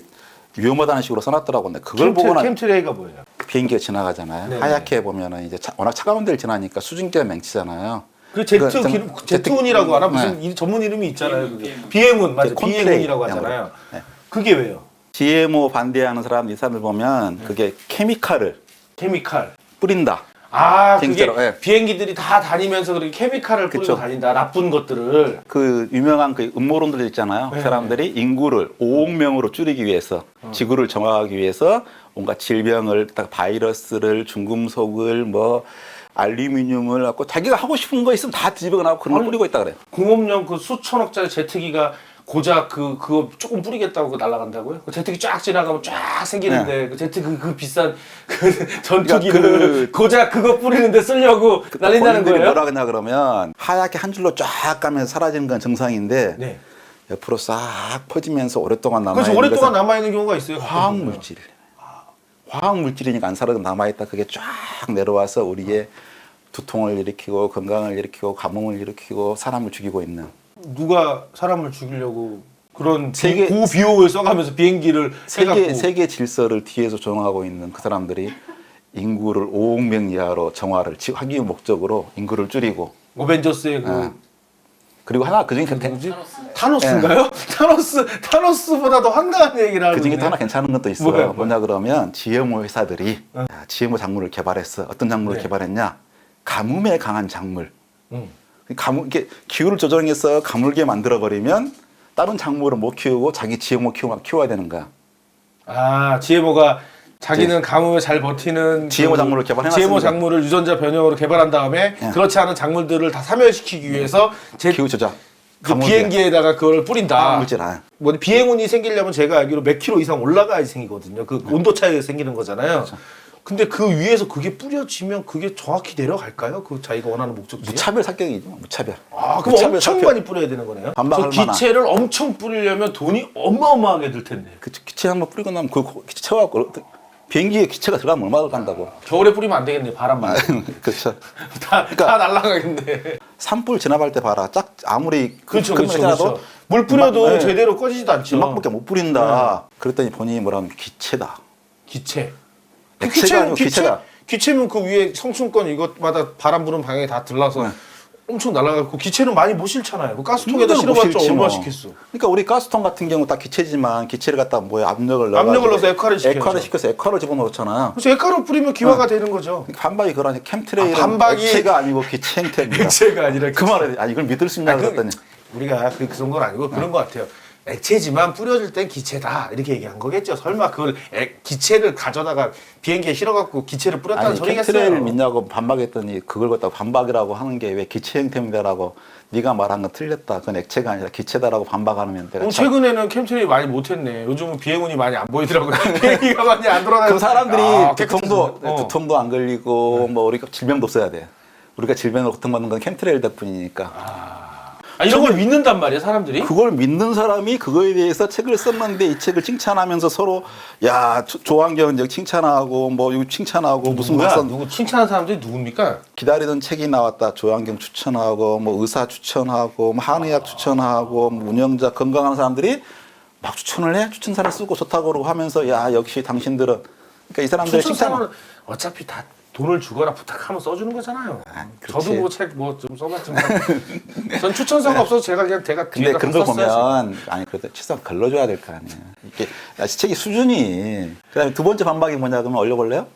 위험하다는 식으로 써놨더라고. 근데 그걸 보고 캠트레이가 뭐예요? 비행기가 지나가잖아요. 네네. 하얗게 보면은 이제 워낙 차가운 데를 지나니까 수증기가 맹치잖아요. 그 제트운이라고 하나 무슨 전문 이름이 있잖아요. 그게 비행운 맞아. 비행운이라고 하잖아요. 네. 그게 왜요? GMO 반대하는 사람들 이 사람들 보면 그게 케미칼을 케미칼. 뿌린다. 그게 진짜로, 예. 비행기들이 다 다니면서 그렇게 케미칼을 뿌리고 그쵸. 다닌다. 나쁜 것들을. 그 유명한 그 음모론들 있잖아요. 네. 그 사람들이 인구를 5억 명으로 줄이기 위해서 지구를 정화하기 위해서 온갖 질병을 바이러스를 중금속을 뭐 알루미늄을 갖고 자기가 하고 싶은 거 있으면 다 집어넣고 그런 걸 뿌리고 있다 그래요. 공업용 그 수천억짜리 제트기가 고작 그거 조금 뿌리겠다고 그거 날아간다고요? 그 제트기 쫙 지나가면 쫙 생기는데 그 제트 그 비싼 그 전투기를 고작 그거 뿌리는데 쓰려고 날린다는 본인들이 거예요? 뭐라 그러냐 그러면 하얗게 한 줄로 쫙 가면서 사라지는 건 정상인데 네. 옆으로 싹 퍼지면서 오랫동안 남아 그래서 있는 오랫동안 남아 있는 경우가 있어요. 화학 물질. 화학 물질이니까 안 살아도 남아 있다. 그게 쫙 내려와서 우리의 두통을 일으키고 건강을 일으키고 가뭄을 일으키고 사람을 죽이고 있는. 누가 사람을 죽이려고 그런 세계- 고비용을 써가면서 비행기를 해갖고 세계 질서를 뒤에서 조종하고 있는 그 사람들이 인구를 5억 명 이하로 정화를 하기 목적으로 인구를 줄이고 어벤져스의 그리고 하나 그중에 누구지? 타노스인가요? 타노스보다 더 황당한 얘기를 하는데 그중에 또 하나 괜찮은 것도 있어요. 뭐예요? 뭐냐 그러면 GMO 회사들이 GMO 작물을 개발했어. 어떤 작물을 네. 개발했냐? 가뭄에 강한 작물. 이렇게 기후를 조정해서 가물게 만들어 버리면 다른 작물을 못 키우고 자기 GMO 키워야 되는 거야. GMO가 자기는 가뭄에 잘 버티는 GMO 작물을 개발해놨습니다. GMO 작물을 유전자 변형으로 개발한 다음에 그렇지 않은 작물들을 다 사멸시키기 위해서 기후 조작. 그 비행기에다가 그걸 뿌린다. 화학물질 안. 뭐 비행운이 생기려면 제가 알기로 몇 킬로 이상 올라가야 생기거든요. 그 온도 차이가 생기는 거잖아요. 근데 그 위에서 그게 뿌려지면 그게 정확히 내려갈까요? 그 자기가 원하는 목적지에? 무차별 사격이죠. 무차별. 아, 그럼 무차별 엄청 사격. 많이 뿌려야 되는 거네요? 반박할 저 기체를 엄청 뿌리려면 돈이 어마어마하게 들 텐데. 그 기체 한번 뿌리고 나면 그 기체 채워갖고 비행기에 기체가 들어가면 얼마나 간다고. 겨울에 뿌리면 안 되겠네, 바람만. 그렇죠. 다 날아가겠네. 산불 지나갈 때 봐라. 짝 아무리 그렇죠, 큰 그렇죠, 거라도 그렇죠. 물 뿌려도 네. 제대로 꺼지지도 않죠. 음악밖에 못 뿌린다. 그랬더니 본인이 뭐라면 기체다. 기체. 액체가 아니고 기체다. 기체면 그 위에 성층권 이것마다 바람 부는 방향이 다 들라서 네. 엄청 날아가고 기체는 많이 못 실잖아요. 그 가스통에다 힘들어, 못 실어봤자 실지 얼마 뭐. 씩했어. 그러니까 우리 가스통 같은 경우 딱 기체지만 기체를 갖다 뭐에 압력을 넣어 압력을 넣어서 액화를 시켜야죠. 액화를 시켜서 액화를 집어넣잖아. 그래서 액화로 뿌리면 기화가 되는 거죠. 반박이 그러니 캠트레일은 반박이- 액체가 아니고 기체 형태입니다. 액체가 아니라 그 말에 아니 이걸 믿을 수 있냐 그랬더니 우리가 그 정도는 아니고 그런 것 같아요. 액체지만 뿌려줄 땐 기체다 이렇게 얘기한 거겠죠. 설마 그걸 기체를 가져다가 비행기에 실어갖고 기체를 뿌렸다는 아니 소리겠어요. 캠트레일을 믿냐고 반박했더니 그걸 갖다가 반박이라고 하는 게 왜 기체 형태입니다라고 네가 말한 건 틀렸다. 그건 액체가 아니라 기체다라고 반박하면 내가 참- 최근에는 캠트레일 많이 못했네. 요즘은 비행운이 많이 안 보이더라고요. 비행기가 많이 안 돌아다니고. 그 사람들이 깨끗해서. 두통도 안 걸리고 뭐 우리가 질병도 없어야 돼. 우리가 질병을 고통받는 건 캠트레일 덕분이니까. 이런 걸 믿는단 말이야 사람들이? 그걸 믿는 사람이 그거에 대해서 책을 썼는데 이 책을 칭찬하면서 서로 야 조한경 이제 칭찬하고 뭐 이거 칭찬하고 무슨 누구야? 박사 누구 칭찬하는 사람들이 누굽니까? 기다리던 책이 나왔다. 조한경 추천하고 뭐 의사 추천하고 뭐 한의학 추천하고 뭐 운영자 건강한 사람들이 막 추천을 해. 추천사를 쓰고 좋다고 그러고 하면서 야 역시 당신들은 그러니까 이 사람들의 칭찬 추천사는 어차피 다 돈을 주거나 부탁하면 써주는 거잖아요. 그렇지. 저도 뭐 책 뭐 좀 써봤지만 전 추천사가 없어서 제가 그냥 근데 뒤에다 그런 걸 썼어요. 보면 아니 그래도 최소한 걸러줘야 될 거 아니에요. 이게 책이 수준이. 그다음에 두 번째 반박이 뭐냐 그러면 올려볼래요?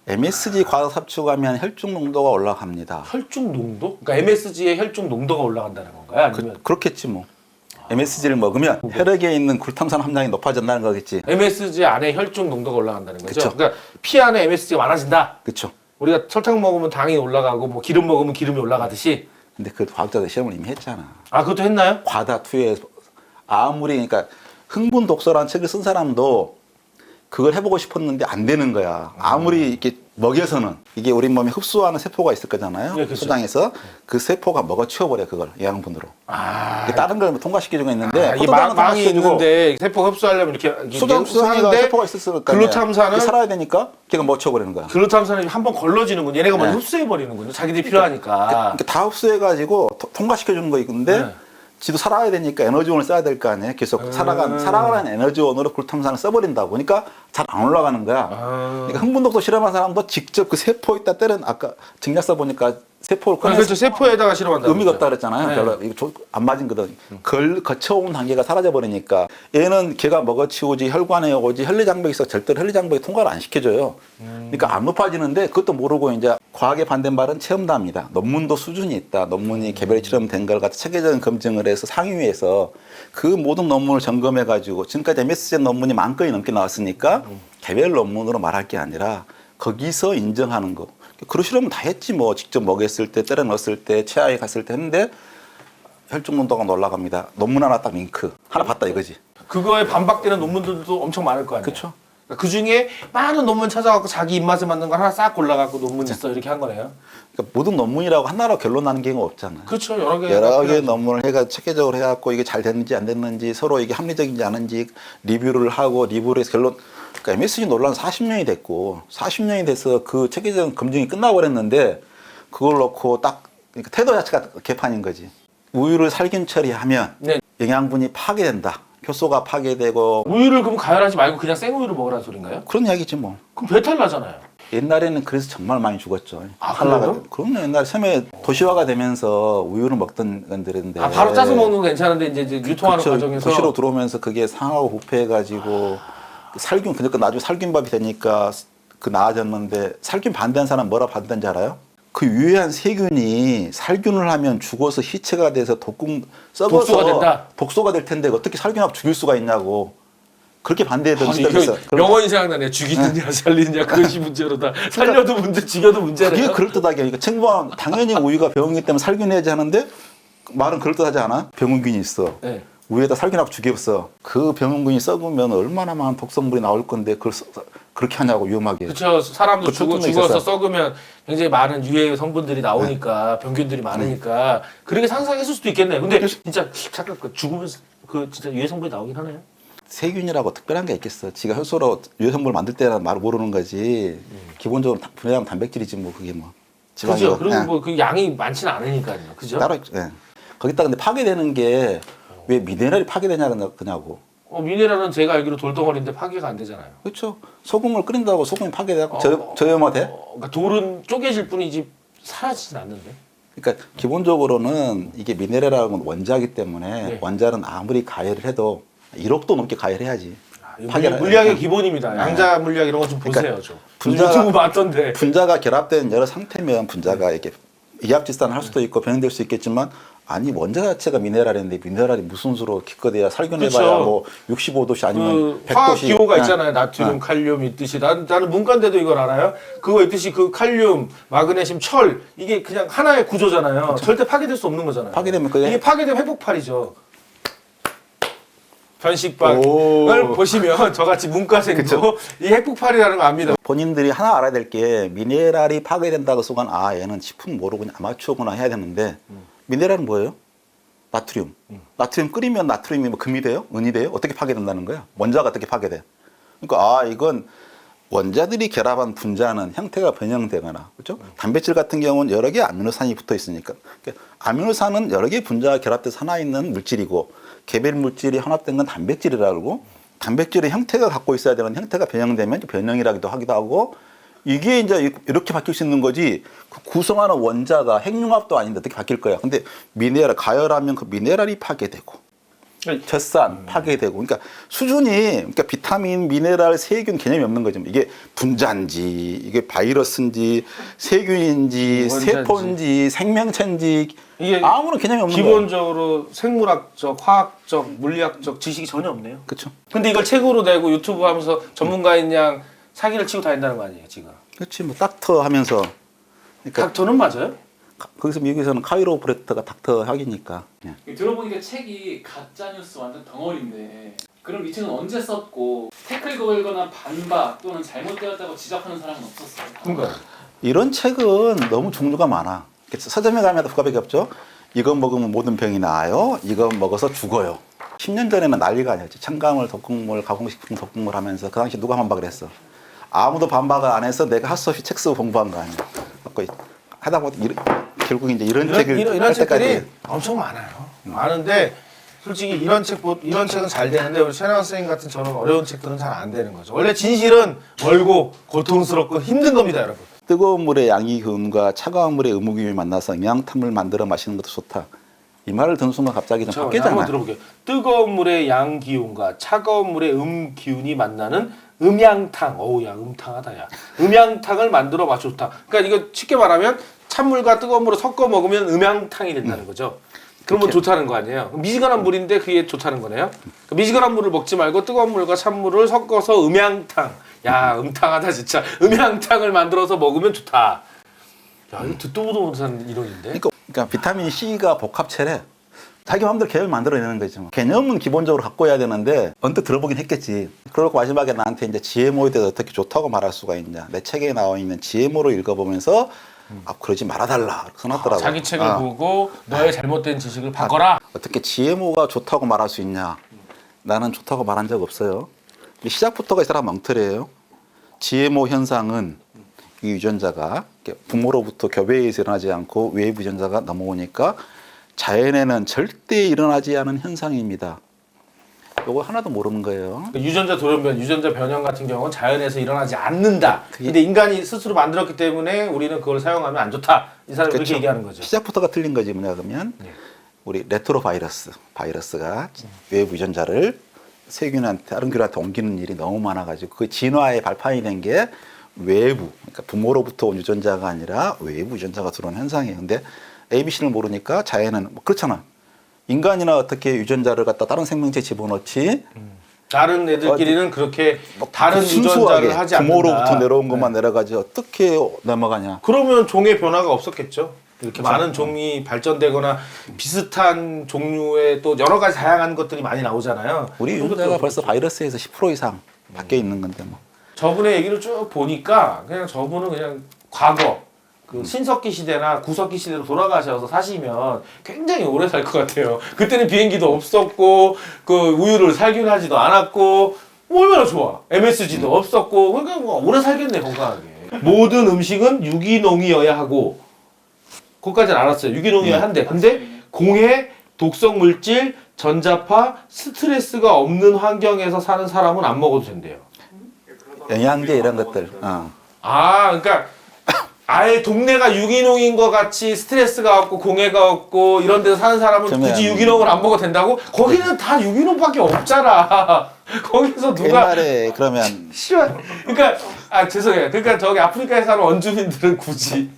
MSG 과다 섭취하면 혈중 농도가 올라갑니다. 혈중 농도? 그러니까 MSG의 혈중 농도가 올라간다는 건가요? 아니면 그렇겠지 뭐. MSG를 먹으면 혈액에 있는 굴탐산 함량이 높아진다는 거겠지. MSG 안에 혈중 농도가 올라간다는 거죠? 그쵸. 그러니까 피 안에 MSG가 많아진다. 그렇죠. 우리가 설탕 먹으면 당이 올라가고 뭐 기름 먹으면 기름이 올라가듯이. 근데 그 과학자들 시험을 이미 했잖아. 아 그것도 했나요? 과다 투여에 아무리 그러니까 흥분 독서라는 책을 쓴 사람도 그걸 해보고 싶었는데 안 되는 거야. 아무리 이렇게 먹여서는 이게 우리 몸에 흡수하는 세포가 있을 거잖아요. 네, 그렇죠. 소장에서 그 세포가 먹어 치워버려 그걸 영양분으로. 아 이게 다른 걸 통과시켜주고 있는데 이게 포도당은 망이 통과시켜주고 있는데 세포 흡수하려면 이렇게 소장에가 세포가 있었을 거 아니야. 글루탐산은 살아야 되니까 걔가 먹어 치워버리는 거야. 글루탐산이 한번 걸러지는군. 얘네가 먼저 네. 흡수해 버리는군요. 자기들이 필요하니까. 그러니까 다 흡수해가지고 통과시켜주는 거 있는데 네. 지도 살아야 되니까 에너지원을 써야 될 거 아니에요. 계속 살아가는 에너지원으로 글루탐산을 써버린다고. 그러니까 잘 안 올라가는 거야. 그러니까 흥분독소 실험한 사람도 직접 그 세포에다 때린 아까 증약서 보니까 세포를 꺼내서 그렇죠. 세포에다가 실험한다. 의미가 없다 그랬잖아요. 네. 별로 이거 안 맞은 거든. 거쳐온 단계가 사라져 버리니까 얘는 걔가 먹어치우지 혈관에 오지 혈리장벽이 있어 절대로 혈리장벽이 통과를 안 시켜줘요. 그러니까 안 높아지는데 그것도 모르고 이제 과학의 반대말은 체험담이다. 논문도 수준이 있다. 논문이 개별 실험된 걸 갖다 체계적인 검증을 해서 상위에서 그 모든 논문을 점검해 가지고 지금까지 MSG 논문이 10,000건이 넘게 나왔으니까 개별 논문으로 말할 게 아니라 거기서 인정하는 거. 그런 실험은 다 했지 뭐 직접 먹였을 때 때려 넣었을 때 체하에 갔을 때 했는데 혈중 농도가 올라갑니다. 논문 하나 딱 링크 하나 봤다 이거지. 그거에 반박되는 논문들도 엄청 많을 거 아니에요. 그렇죠. 그 중에 많은 논문 찾아갖고 자기 입맛에 맞는 걸 하나 싹 골라갖고 논문 있어 이렇게 한 거네요. 그러니까 모든 논문이라고 하나로 결론 나는 경우가 없잖아요. 그렇죠. 여러 개. 여러 개의 논문을 해가 체계적으로 해갖고 이게 잘 됐는지 안 됐는지 서로 이게 합리적인지 아닌지 리뷰를 하고 리뷰를 해서 결론. 그러니까 MSG 논란 40년이 됐고 40년이 돼서 그 체계적인 검증이 끝나버렸는데 그걸 놓고 딱 그러니까 태도 자체가 개판인 거지. 우유를 살균 처리하면 네. 영양분이 파괴된다. 효소가 파괴되고 우유를 그럼 가열하지 말고 그냥 생우유를 먹으라는 소린가요? 그런 이야기지 뭐. 그럼 배탈 나잖아요. 옛날에는 그래서 정말 많이 죽었죠. 아, 한라가. 그래요? 그럼요. 옛날에 섬에 도시화가 되면서 우유를 먹던 건들인데. 아 바로 짜서 먹는 건 괜찮은데 이제 유통하는 그쵸. 과정에서 도시로 들어오면서 그게 상하고 부패해가지고 살균 그러니까 나중에 살균밥이 되니까 그 나아졌는데 살균 반대한 사람 뭐라 반대한지 알아요? 그 유해한 세균이 살균을 하면 죽어서 희체가 돼서 썩어서 독소가 된다? 독소가 될 텐데 어떻게 살균하고 죽일 수가 있냐고 그렇게 반대했던 아니, 시대가 있어. 영원히 생각나네. 죽이느냐 살리느냐 그것이 문제로다. 살려도 문제, 죽여도 문제래요. 그게 그럴듯하게 그러니까 당연히 우유가 병이기 때문에 살균해야지 하는데 말은 그럴듯하지 않아? 병원균이 있어. 네. 위에다 살균하고 죽였어. 그 병원균이 썩으면 얼마나 많은 독성물이 나올 건데 그걸 그렇게 하냐고 위험하게. 그렇죠. 사람도 그 죽어서 있었어요. 썩으면 굉장히 많은 유해 성분들이 나오니까 병균들이 많으니까 그렇게 상상했을 수도 있겠네요. 근데 진짜 잠깐 죽으면 그 진짜 유해 성분이 나오긴 하나요? 세균이라고 특별한 게 있겠어. 지가 효소로 유해 성분을 만들 때는 말을 모르는 거지. 기본적으로 분해하면 단백질이지 뭐 그게 뭐. 그렇죠. 지방이고. 그리고 예. 뭐 그 양이 많지는 않으니까요. 그죠? 따로 예. 거기다 근데 파괴되는 게 왜 미네랄이 파괴되냐고. 미네랄은 제가 알기로 돌덩어리인데 파괴가 안 되잖아요. 그렇죠. 소금을 끓인다고 소금이 파괴되고 저염화 돼? 그러니까 돌은 쪼개질 뿐이지 사라지진 않는데. 그러니까 기본적으로는 이게 미네랄이라는 건 원자이기 때문에 네. 원자는 아무리 가열을 해도 1억도 넘게 가열해야지. 물리학의 기본입니다. 양자 물리학 이런 거 좀 보세요. 그러니까 좀. 분자가- 유튜브 봤던데. 분자가 결합된 여러 상태면 분자가 이렇게 이합질산을 할 수도 있고 변형될 수 있겠지만 아니 원자 자체가 미네랄인데 미네랄이 무슨 수로 기껏해야 살균해봐야 그렇죠. 뭐 65도씨 아니면 그 화학 100도씨 기호가 있잖아요. 나트륨, 칼륨 있듯이. 나는 문과인데도 이걸 알아요. 그거 있듯이 그 칼륨, 마그네슘, 철 이게 그냥 하나의 구조잖아요. 절대 파괴될 수 없는 거잖아요. 파괴되면 그게- 이게 파괴되면 회복팔이죠. 변식박을 오. 보시면 저같이 문과생도 이 핵폭발이라는 거 압니다. 본인들이 하나 알아야 될 게 미네랄이 파괴된다고 순간 아 얘는 식품 모르고 그냥 아마추어구나 해야 되는데 미네랄은 뭐예요? 나트륨. 나트륨 끓이면 나트륨이 뭐 금이 돼요? 은이 돼요? 어떻게 파괴된다는 거야? 원자가 어떻게 파괴돼? 그러니까 아 이건 원자들이 결합한 분자는 형태가 변형되거나 그렇죠? 단백질 같은 경우는 여러 개의 아미노산이 붙어 있으니까 그러니까 아미노산은 여러 개의 분자가 결합돼서 하나 있는 물질이고 개별 물질이 혼합된 건 단백질이라고 단백질의 형태가 갖고 있어야 되는 형태가 변형되면 변형이라기도 하기도 하고 이게 이제 이렇게 바뀔 수 있는 거지 그 구성하는 원자가 핵융합도 아닌데 어떻게 바뀔 거야. 근데 미네랄 가열하면 그 미네랄이 파괴되고 젖산 파괴되고 그러니까 수준이 그러니까 비타민, 미네랄, 세균 개념이 없는 거죠. 이게 분자인지 이게 바이러스인지 세균인지 원자인지. 세포인지 생명체인지 이게 아무런 개념이 없는 거예요. 기본적으로 생물학적, 화학적, 물리학적 지식이 전혀 없네요. 그렇죠. 근데 이걸 책으로 내고 유튜브 하면서 전문가인 양 사기를 치고 다닌다는 거 아니에요, 지금? 그렇지 뭐 닥터 하면서 그러니까 닥터는 맞아요? 거기서 미국에서는 카이로프레터가 닥터 학이니까 예. 들어보니까 책이 가짜 뉴스 완전 덩어리인데 그럼 이 책은 언제 썼고 태클 걸거나 반박 또는 잘못되었다고 지적하는 사람은 없었어요? 그러니까 이런 책은 너무 종류가 많아. 서점에 가면 부가밖에 없죠. 이거 먹으면 모든 병이 나아요. 이거 먹어서 죽어요. 10년 전에는 난리가 아니었지. 첨가물, 독극물, 가공식품, 독극물 하면서 그 당시 누가 반박을 했어. 아무도 반박을 안 해서 내가 할 수 없이 책 쓰고 공부한 거 아니야. 갖고 하다 보니까 결국 이제 이런 책을 이런 할 책들이 때까지 엄청 많아요. 많은데 솔직히 이런 책은 잘 되는데 우리 최나원 선생님 같은 저런 어려운 책들은 잘 안 되는 거죠. 원래 진실은 멀고 고통스럽고 힘든 겁니다, 여러분. 뜨거운 물에 양이기운과 차가운 물에 의무기운이 만나서 영양탕을 만들어 마시는 것도 좋다. 이 말을 듣는 순간 갑자기 좀 한번 바뀌잖아요. 들어볼게요. 뜨거운 물의 양 기운과 차가운 물의 음 기운이 만나는 음양탕. 어우 야 음탕하다 야. 음양탕을 만들어 봐 좋다. 그러니까 이거 쉽게 말하면 찬물과 뜨거운 물을 섞어 먹으면 음양탕이 된다는 거죠. 그러면 좋다는 거 아니에요. 미지근한 물인데 그게 좋다는 거네요. 그러니까 미지근한 물을 먹지 말고 뜨거운 물과 찬물을 섞어서 음양탕. 야 음탕하다 진짜. 음양탕을 만들어서 먹으면 좋다. 야 이거 듣도 보도 못한 이론인데. 그러니까 비타민 C가 복합체래. 자기 마음대로 개념을 만들어내는 거죠. 개념은 기본적으로 갖고 해야 되는데 언뜻 들어보긴 했겠지. 그러고 마지막에 나한테 이제 GMO에 대해서 어떻게 좋다고 말할 수가 있냐. 내 책에 나와 있는 GMO를 읽어보면서 아 그러지 말아달라 써놨더라고. 자기 책을 보고 너의 잘못된 지식을 바꿔라. 어떻게 GMO가 좋다고 말할 수 있냐. 나는 좋다고 말한 적 없어요. 시작부터가 이 사람 엉터리예요. GMO 현상은 이 유전자가 부모로부터 교배에서 일어나지 않고 외부 유전자가 넘어오니까 자연에는 절대 일어나지 않은 현상입니다. 이거 하나도 모르는 거예요. 유전자 돌연변, 유전자 변형 같은 경우는 자연에서 일어나지 않는다. 근데 인간이 스스로 만들었기 때문에 우리는 그걸 사용하면 안 좋다. 이 사람이 그렇게 얘기하는 거죠. 시작부터가 틀린 거지 뭐냐 그러면 우리 바이러스가 외부 유전자를 세균한테 다른 균한테 옮기는 일이 너무 많아가지고 그 진화의 발판이 된 게 외부, 그러니까 부모로부터 온 유전자가 아니라 외부 유전자가 들어온 현상이에요. 근데 ABC를 모르니까 자연은 뭐 그렇잖아. 인간이나 어떻게 유전자를 갖다 다른 생명체에 집어넣지? 다른 애들끼리는 그렇게 다른 순수하게 유전자를 하지 않는다. 부모로부터 내려온 것만 내려가지 어떻게 넘어가냐? 그러면 종의 변화가 없었겠죠. 이렇게 많은 종이 발전되거나 비슷한 종류의 또 여러 가지 다양한 것들이 많이 나오잖아요. 우리 유전자가 벌써 바이러스에서 10% 이상 바뀌어 있는 건데 뭐. 저분의 얘기를 쭉 보니까 그냥 저분은 그냥 과거 그 신석기 시대나 구석기 시대로 돌아가셔서 사시면 굉장히 오래 살 것 같아요. 그때는 비행기도 없었고 그 우유를 살균하지도 않았고 뭐 얼마나 좋아. MSG도 없었고 그러니까 뭐 오래 살겠네 건강하게. 모든 음식은 유기농이어야 하고 그것까지는 알았어요. 유기농이어야 한대. 근데 공해, 독성 물질, 전자파, 스트레스가 없는 환경에서 사는 사람은 안 먹어도 된대요. 영양제 이런 것들. 아, 그러니까 아예 동네가 유기농인 것 같이 스트레스가 없고 공해가 없고 이런 데서 사는 사람은 그러면- 굳이 유기농을 안 먹어도 된다고? 거기는 다 유기농밖에 없잖아. 거기서 누가 옛날에 그러면 씨발. 그러니까 아 죄송해요. 그러니까 저기 아프리카에 사는 원주민들은 굳이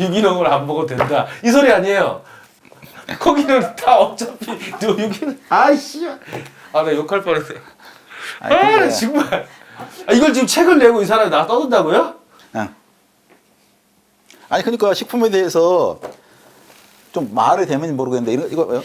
유기농을 안 먹어도 된다. 이 소리 아니에요. 거기는 다 어차피 유기농. 아이씨. 아 나 욕할 뻔했네. 아니, 아 근데- 정말. 아, 이걸 지금 책을 내고 이 사람이 나 떠든다고요? 아니 그러니까 식품에 대해서 좀 말이 되는지 모르겠는데 이거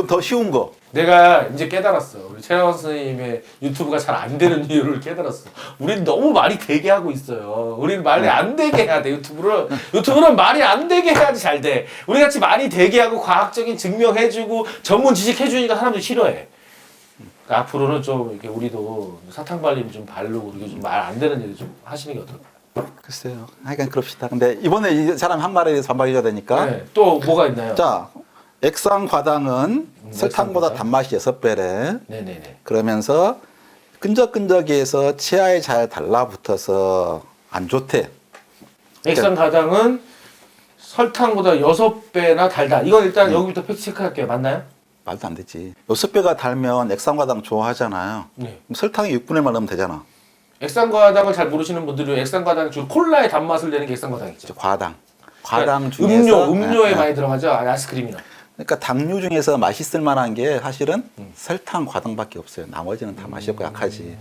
더 쉬운 거. 내가 이제 깨달았어. 우리 최영 선생님의 유튜브가 잘 안 되는 이유를 깨달았어. 우리는 너무 말이 되게 하고 있어요. 우리는 말이 안 되게 해야 돼, 유튜브를. 유튜브는 말이 안 되게 해야지 잘 돼. 우리 같이 말이 되게 하고 과학적인 증명해주고 전문 지식 해주니까 사람들이 싫어해. 그러니까 앞으로는 좀 이렇게 우리도 사탕 발림 좀 바르고 우리 좀 말 안 되는 얘기 좀 하시는 게 어떨까? 글쎄요. 하여간 그럽시다. 근데 이번에 이 사람 한 말에 대해서 반박해줘야 되니까. 네. 또 뭐가 있나요? 자, 액상과당은 설탕보다 액상과당. 단맛이 6배래. 네네네. 그러면서 끈적끈적해서 치아에 잘 달라붙어서 안 좋대. 액상 가당은 설탕보다 6배나 달다. 이건 일단 여기부터 팩트 체크할게요. 맞나요? 말도 안 되지. 6배가 달면 액상과당 좋아하잖아요. 네. 그럼 설탕이 6분의 1만 넣으면 되잖아. 액상과당을 잘 모르시는 분들은 액상과당 주 콜라의 단맛을 내는 게 액상과당이죠. 이제 과당. 과당 중에서 음료에 예, 예. 많이 들어가죠. 아이스크림이나. 그러니까 당류 중에서 맛있을 만한 게 사실은 설탕, 과당밖에 없어요. 나머지는 다 맛이 없고 약하지.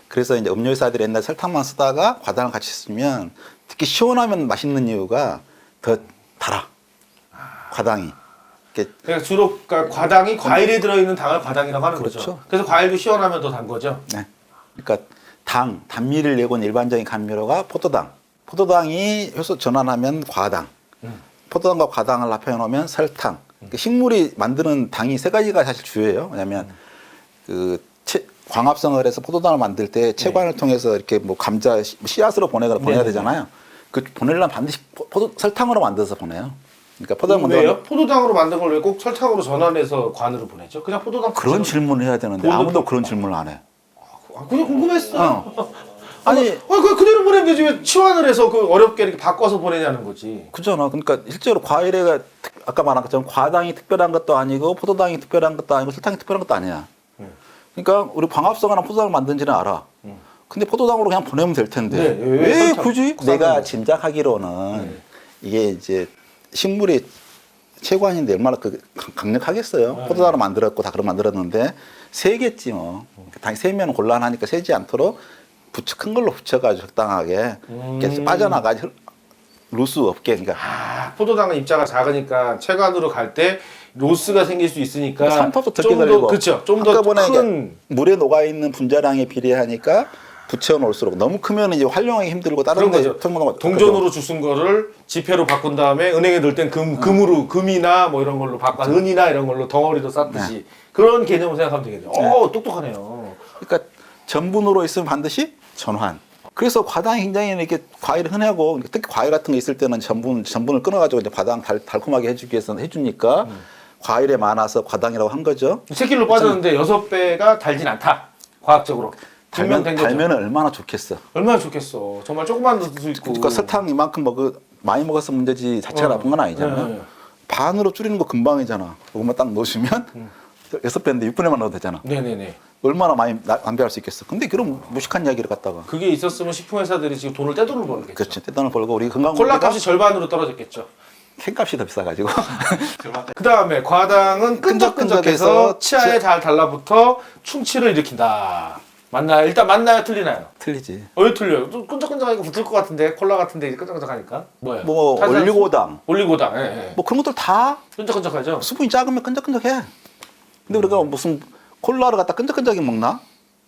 그래서 이제 음료회사들이 옛날 설탕만 쓰다가 과당을 같이 쓰면 특히 시원하면 맛있는 이유가 더 달아. 과당이. 이렇게 그러니까 주로 과당이 과일에 들어있는 당을 과당이라고 하는 거죠. 그렇죠. 그래서 과일도 시원하면 더 단 거죠. 네. 그러니까 단미를 내고 있는 일반적인 감미료가 포도당. 포도당이 효소 전환하면 과당. 포도당과 과당을 합해 놓으면 설탕. 그러니까 식물이 만드는 당이 세 가지가 사실 주요해요. 왜냐하면 그 광합성을 해서 포도당을 만들 때 체관을 통해서 이렇게 뭐 감자 씨앗으로 보내야 되잖아요. 그 보내려면 반드시 설탕으로 만들어서 보내요. 그러니까 포도당 왜요? 포도당으로 만든 걸 왜 꼭 설탕으로 전환해서 관으로 보내죠? 그냥 포도당 그런 자체로- 질문을 해야 되는데 아무도 그런 질문을 안 해. 아, 그냥 궁금했어. 아니 그대로 보내면 되지 왜 치환을 해서 그 어렵게 이렇게 바꿔서 보내냐는 거지. 그잖아. 그러니까 실제로 과일에 아까 말한 것처럼 과당이 특별한 것도 아니고 포도당이 특별한 것도 아니고 설탕이 특별한 것도 아니야. 그러니까 우리 광합성하는 포도당을 만든지는 알아. 근데 포도당으로 그냥 보내면 될 텐데 네, 왜 왜 설탕, 굳이? 쌀 내가 거. 짐작하기로는 이게 이제 식물이 체관인데 얼마나 강력하겠어요. 포도당으로 만들었고 다 그런 만들었는데 세겠지 뭐. 당연히 세면 곤란하니까 세지 않도록 큰 걸로 붙여가지고 적당하게 이렇게 빠져나가지 루스 없게. 그러니까 아, 포도당은 입자가 작으니까 체관으로 갈 때 로스가 생길 수 있으니까 산토도 적게 좀 더 들리고 그렇죠. 좀 더 한꺼번에 큰 물에 녹아 있는 분자량에 비례하니까 붙여 놓을수록 너무 크면 이제 활용하기 힘들고 다른 그런 데 거죠. 동전으로 주순 거를 지폐로 바꾼 다음에 은행에 넣을 땐 금으로 금이나 뭐 이런 걸로 바꿔 은이나 이런 걸로 덩어리로 쌌듯이 그런 개념을 생각하면 되겠네요. 똑똑하네요. 그러니까 전분으로 있으면 반드시 전환. 그래서 과당이 굉장히 이렇게 과일을 흔하고 특히 과일 같은 거 있을 때는 전분을 끊어가지고 이제 과당 달콤하게 해주기 위해서 해주니까 과일에 많아서 과당이라고 한 거죠. 새끼로 빠졌는데 6배가 달진 않다. 과학적으로. 증명된 거죠. 달면 얼마나 좋겠어. 얼마나 좋겠어. 정말 조금만 넣을 수 있고. 그러니까 설탕 이만큼 많이 먹어서 문제지 자체가 나쁜 건 아니잖아요. 네. 반으로 줄이는 거 금방이잖아. 그것만 딱 넣으시면 6배인데 6분에만 넣어도 되잖아. 네네네. 얼마나 많이 낭비할 수 있겠어. 근데 그런 무식한 이야기를 갖다가. 그게 있었으면 식품회사들이 지금 돈을 떼돈을 벌겠죠. 그렇지. 떼돈을 벌고 우리 건강 콜라 값이 절반으로 떨어졌겠죠. 캔값이 더 비싸가지고. 그 다음에 과당은 끈적끈적해서 치아에 잘 달라붙어 충치를 일으킨다. 맞나요? 일단 맞나요? 틀리나요? 틀리지. 왜 틀려요? 좀 끈적끈적하니까 붙을 것 같은데 콜라 같은데 끈적끈적하니까 뭐예요? 뭐 탄산수? 올리고당, 올리고당. 예, 예. 뭐 그런 것들 다 끈적끈적하죠? 수분이 작으면 끈적끈적해. 근데 우리가 무슨 콜라를 갖다 끈적끈적하게 먹나?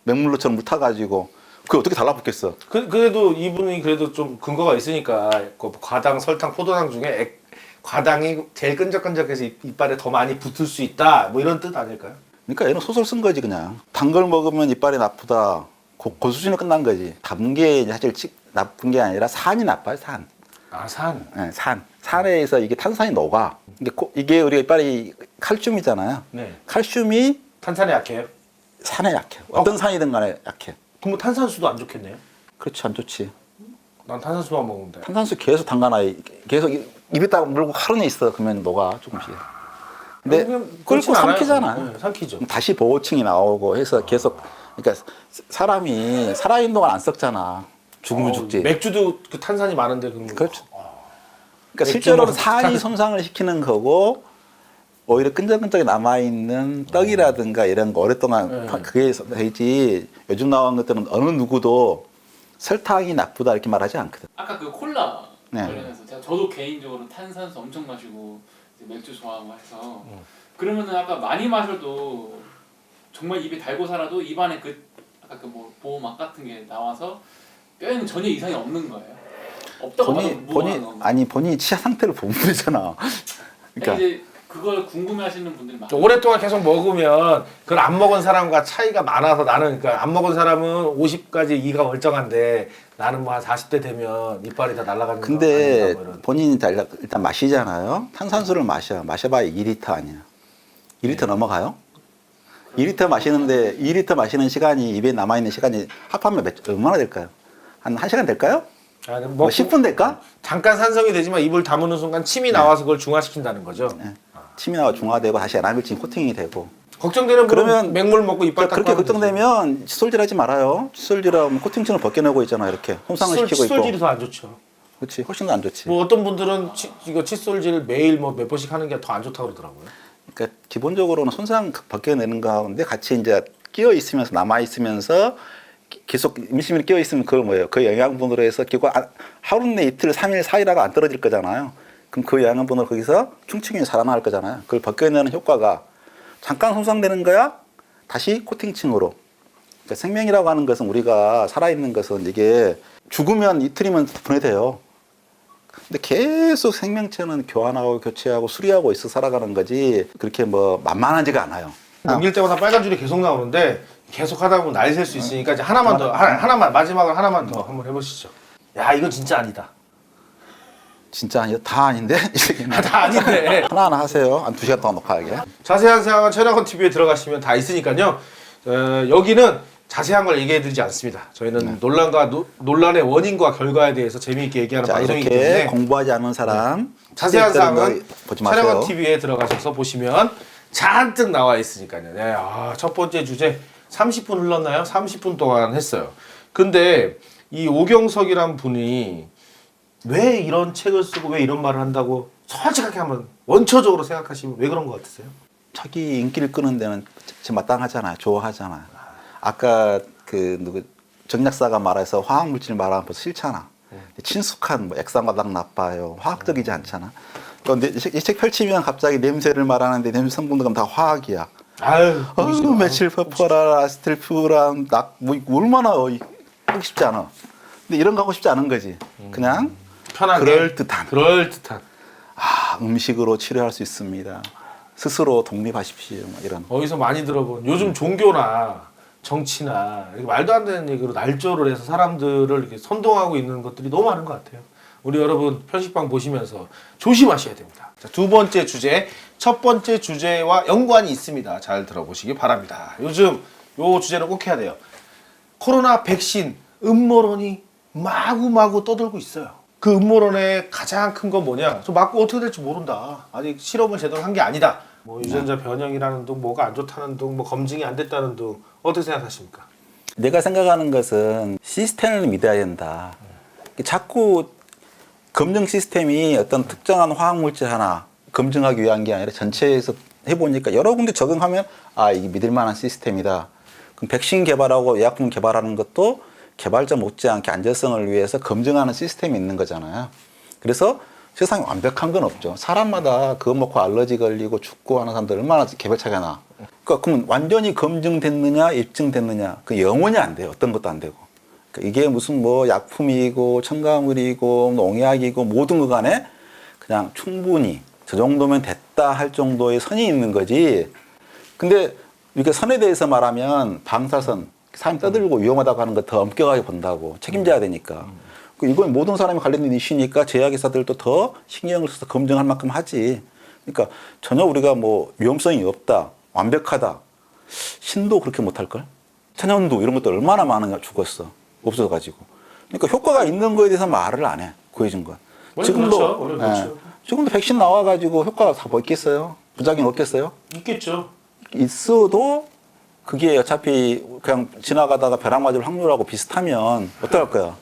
맹물로처럼 물 타가지고 그게 어떻게 달라붙겠어? 그래도 이분이 그래도 좀 근거가 있으니까 그 과당, 설탕, 포도당 중에 과당이 제일 끈적끈적해서 이빨에 더 많이 붙을 수 있다. 뭐 이런 뜻 아닐까요? 그러니까 얘는 소설 쓴 거지 그냥. 단 걸 먹으면 이빨이 나쁘다. 그 수준에 끝난 거지. 단 게 사실 나쁜 게 아니라 산이 나빠요. 산. 아, 산. 네, 산. 산에서 이게 탄산이 녹아. 이게 우리가 이빨이 칼슘이잖아요. 네. 칼슘이 탄산에 약해요? 산에 약해. 어떤 산이든 간에 약해. 그럼 뭐 탄산수도 안 좋겠네요? 그렇지 안 좋지. 난 탄산수만 먹는데. 탄산수 계속 담가놔. 계속 입에다가 물고 하루에 있어. 그러면 녹아 조금씩. 근데 그냥 끓고 그렇진 않아요. 삼키잖아. 네, 삼키죠. 다시 보호층이 나오고 해서 계속 그러니까 사람이 살아있는 동안 안 썩잖아. 죽으면 죽지. 맥주도 그 탄산이 많은데 그럼 그렇죠. 그러니까 맥주 실제로는 먹고 산이 손상을 시키는 거고 오히려 끈적끈적이 남아있는 떡이라든가 이런 거 오랫동안 네. 그게 되지. 요즘 나온 것들은 어느 누구도 설탕이 나쁘다 이렇게 말하지 않거든. 아까 그 콜라 네. 관련해서 저도 개인적으로 탄산수 엄청 마시고 이제 맥주 좋아하고 해서 그러면은 아까 많이 마셔도 정말 입에 달고 살아도 입안에 그 아까 그 뭐 보호막 같은 게 나와서 뼈에는 전혀 이상이 없는 거예요. 없다고 봐도 무방한 건가? 본인이 치아 상태를 보면 되잖아. 그러니까 이제 그걸 궁금해하시는 분들이 많아요. 오랫동안 계속 먹으면 그걸 안 먹은 사람과 차이가 많아서 나는 그러니까 안 먹은 사람은 50까지 이가 멀쩡한데 나는 뭐 한 40대 되면 이빨이 다 날아가는 거 근데 아닌가 뭐 이런. 본인이 일단 마시잖아요. 탄산수를 마셔봐야 2리터 아니야. 2리터 넘어가요? 2리터 마시는데 2리터 마시는 시간이 입에 남아있는 시간이 합하면 얼마나 될까요? 한 1시간 될까요? 아니, 뭐 10분 될까? 잠깐 산성이 되지만 입을 다무는 순간 침이 나와서 그걸 중화시킨다는 거죠. 네. 침이 나와 중화되고 다시 에나멜진 코팅이 되고 걱정되는 분은 그러면 맹물 먹고 이빨 닦고 그렇게 하면 되지. 걱정되면 칫솔질하지 말아요. 칫솔질하면 코팅층을 벗겨내고 있잖아 이렇게 손상을 시키고 있고. 칫솔질이 더 안 좋죠. 그렇지 훨씬 더 안 좋지. 뭐 어떤 분들은 이거 칫솔질 매일 뭐 몇 번씩 하는 게 더 안 좋다고 그러더라고요. 그러니까 기본적으로는 손상 벗겨내는 가운데 같이 이제 끼어 있으면서 남아 있으면서 계속 밀심이 끼어 있으면 그걸 뭐예요? 그 영양분으로 해서 결국 하루 내 이틀, 3일, 4일하고 안 떨어질 거잖아요. 그럼 그 영양분으로 거기서 충치균이 살아날 거잖아요. 그걸 벗겨내는 효과가 잠깐 손상되는 거야. 다시 코팅층으로. 그러니까 생명이라고 하는 것은 우리가 살아있는 것은 이게 죽으면 이틀이면 분해돼요. 근데 계속 생명체는 교환하고 교체하고 수리하고 있어 살아가는 거지 그렇게 뭐 만만하지가 않아요. 넘길 때마다 빨간 줄이 계속 나오는데 계속 하다 보면 나이 셀 수 있으니까 이제 하나만 더 하나만 마지막으로 하나만 더 한번 해보시죠. 야 이건 진짜 아니다. 진짜 아니요? 다 아닌데? 다 아닌데. 하나하나 하세요. 한 2시간 동안 녹화하게. 자세한 사항은 최나건 TV에 들어가시면 다 있으니까요. 여기는 자세한 걸 얘기해드리지 않습니다. 저희는 논란의 원인과 결과에 대해서 재미있게 얘기하는 자, 방송이기 이렇게 때문에 공부하지 않은 사람 자세한 사항은 보지 마세요. 촬영원 TV에 들어가셔서 보시면 잔뜩 나와 있으니까요. 네, 첫 번째 주제 30분 흘렀나요? 30분 동안 했어요. 근데 이 오경석이란 분이 왜 이런 책을 쓰고 왜 이런 말을 한다고 솔직하게 한번 원초적으로 생각하시면 왜 그런 것 같으세요? 자기 인기를 끄는 데는 마땅하잖아요. 좋아하잖아요. 아까 그 정약사가 말해서 화학물질 말하면 벌써 싫잖아. 친숙한 뭐 액상과당 나빠요. 화학적이지 않잖아. 그런데 이 책 펼치면 갑자기 냄새를 말하는데 냄새 성분들은 다 화학이야. 아유, 메칠 퍼퍼라, 아스텔퓨란, 뭐 얼마나 하고 싶지 않아. 근데 이런 거 하고 싶지 않은 거지. 그냥 편하게 그럴듯한 음식으로 치료할 수 있습니다. 스스로 독립하십시오. 뭐 이런. 어디서 많이 들어본 요즘 종교나 정치나 이렇게 말도 안 되는 얘기로 날조를 해서 사람들을 이렇게 선동하고 있는 것들이 너무 많은 것 같아요. 우리 여러분 편식방 보시면서 조심하셔야 됩니다. 자, 두 번째 주제, 첫 번째 주제와 연관이 있습니다. 잘 들어보시기 바랍니다. 요즘 요 주제는 꼭 해야 돼요. 코로나 백신 음모론이 마구마구 떠들고 있어요. 그 음모론의 가장 큰 건 뭐냐? 저 맞고 어떻게 될지 모른다. 아직 실험을 제대로 한 게 아니다. 뭐 유전자 변형이라는 둥, 뭐가 안 좋다는 둥, 뭐 검증이 안 됐다는 둥, 어떻게 생각하십니까? 내가 생각하는 것은 시스템을 믿어야 된다. 자꾸 검증 시스템이 어떤 특정한 화학물질 하나 검증하기 위한 게 아니라 전체에서 해보니까 여러 군데 적용하면 이게 믿을 만한 시스템이다. 그럼 백신 개발하고 의약품 개발하는 것도 개발자 못지않게 안전성을 위해서 검증하는 시스템이 있는 거잖아요. 그래서 세상에 완벽한 건 없죠. 사람마다 그거 먹고 알러지 걸리고 죽고 하는 사람들 얼마나 개별차가 나. 그러니까 그러면 완전히 검증됐느냐 입증됐느냐 그 영원히 안 돼요. 어떤 것도 안 되고. 그러니까 이게 무슨 뭐 약품이고 첨가물이고 농약이고 모든 것 간에 그냥 충분히 저 정도면 됐다 할 정도의 선이 있는 거지. 근데 이렇게 선에 대해서 말하면 방사선, 사람 떠들고 위험하다고 하는 거 더 엄격하게 본다고 책임져야 되니까. 이건 모든 사람이 관련된 이슈니까 제약회사들도 더 신경을 써서 검증할 만큼 하지. 그러니까 전혀 우리가 뭐 위험성이 없다, 완벽하다. 신도 그렇게 못할걸? 천연두 이런 것도 얼마나 많은가 죽었어. 없어가지고. 그러니까 효과가 있는 거에 대해서 말을 안 해. 구해준 건. 원래 그렇죠. 원래 그렇죠. 지금도 백신 나와가지고 효과가 다 뭐 있겠어요? 부작용 없겠어요? 있겠죠. 있어도 그게 어차피 그냥 지나가다가 벼락 맞을 확률하고 비슷하면 어떡할 거야?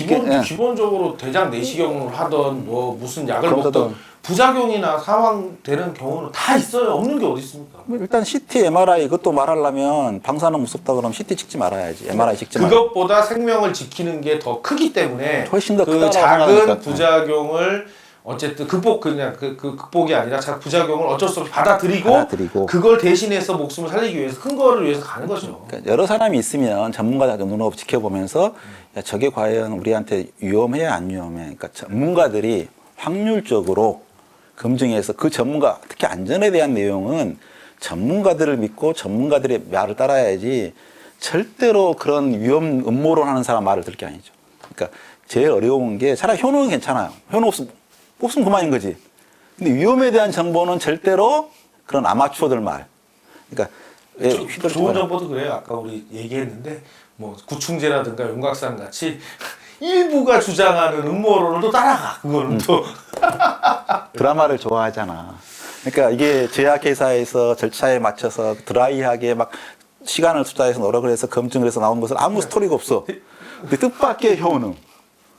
예. 기본적으로 대장 내시경을 하던 뭐 무슨 약을 그럼 먹던 부작용이나 사망되는 경우는 다 있어요. 없는 게 어디 있습니까? 일단 CT, MRI 그것도 말하려면 방사능 무섭다 그러면 CT 찍지 말아야지. MRI 찍지 말아야지. 그것보다 생명을 지키는 게 더 크기 때문에 훨씬 더 그 크다고 작은 생각하니까. 부작용을 어쨌든 극복이 아니라 부작용을 어쩔 수 없이 받아들이고 그걸 대신해서 목숨을 살리기 위해서 큰 거를 위해서 가는 거죠. 그러니까 여러 사람이 있으면 전문가가 눈으로 지켜보면서 야, 저게 과연 우리한테 위험해 안 위험해. 그러니까 전문가들이 확률적으로 검증해서 그 전문가 특히 안전에 대한 내용은 전문가들을 믿고 전문가들의 말을 따라야지 절대로 그런 위험 음모론 하는 사람 말을 들을 게 아니죠. 그러니까 제일 어려운 게 차라리 효능은 괜찮아요. 효능 없으면 그만인 거지. 근데 위험에 대한 정보는 절대로 그런 아마추어들 말. 그러니까 좋은 정보도 그래요. 아까 우리 얘기했는데 뭐 구충제라든가 용각산 같이 일부가 주장하는 음모론을 또 따라가. 그거는 또 드라마를 좋아하잖아. 그러니까 이게 제약회사에서 절차에 맞춰서 드라이하게 막 시간을 투자해서 노력을 해서 검증을 해서 나온 것은 아무 스토리가 없어. 근데 뜻밖의 효능.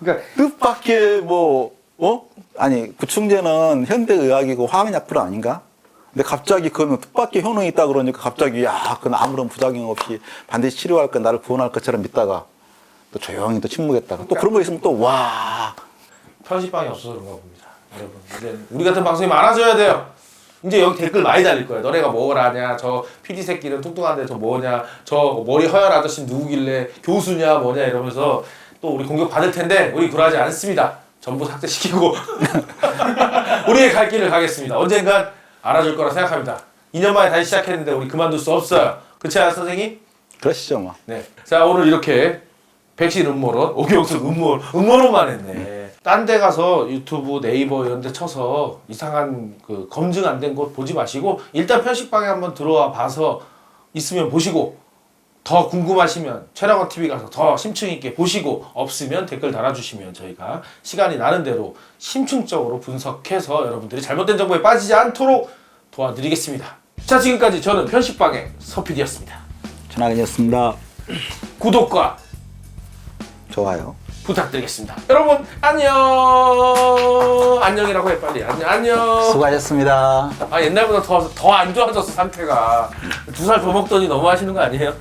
그러니까 뜻밖의 아니 구충제는 현대의학이고 화학약품 아닌가? 근데 갑자기 그거는 뜻밖의 효능이 있다 그러니까 갑자기 그건 아무런 부작용 없이 반드시 치료할 거 나를 구원할 것처럼 믿다가 또 조용히 또 침묵했다가 또 그런 거 있으면 또 와. 편집방이 없어서 그런가 봅니다. 여러분 이제 우리 같은 방송이 많아져야 돼요. 이제 여기 댓글 많이 달릴 거예요. 너네가 뭘 아냐? 저 PD 새끼는 뚱뚱한데 저 뭐냐? 저 머리 허연 아저씨 누구길래 교수냐 뭐냐 이러면서 또 우리 공격 받을 텐데 우리 그러지 않습니다. 전부 삭제시키고 우리의 갈 길을 가겠습니다. 언젠간 알아줄 거라 생각합니다. 2년 만에 다시 시작했는데 우리 그만둘 수 없어요. 그렇지 않아요, 선생님? 그러시죠 뭐. 네. 자 오늘 이렇게 백신 음모론, 오경수 음모론만 했네. 딴 데 가서 유튜브, 네이버 이런 데 쳐서 이상한 그 검증 안 된 곳 보지 마시고 일단 편식방에 한번 들어와 봐서 있으면 보시고 더 궁금하시면 최랑원 TV 가서 더 심층 있게 보시고 없으면 댓글 달아주시면 저희가 시간이 나는 대로 심층적으로 분석해서 여러분들이 잘못된 정보에 빠지지 않도록 도와드리겠습니다. 자 지금까지 저는 편식방의 서PD였습니다. 전학이었습니다. 구독과 좋아요. 부탁드리겠습니다. 여러분 안녕. 안녕이라고 해 빨리. 안녕. 수고하셨습니다. 옛날보다 더 안 좋아졌어 상태가. 2살 더 먹더니 너무 하시는 거 아니에요?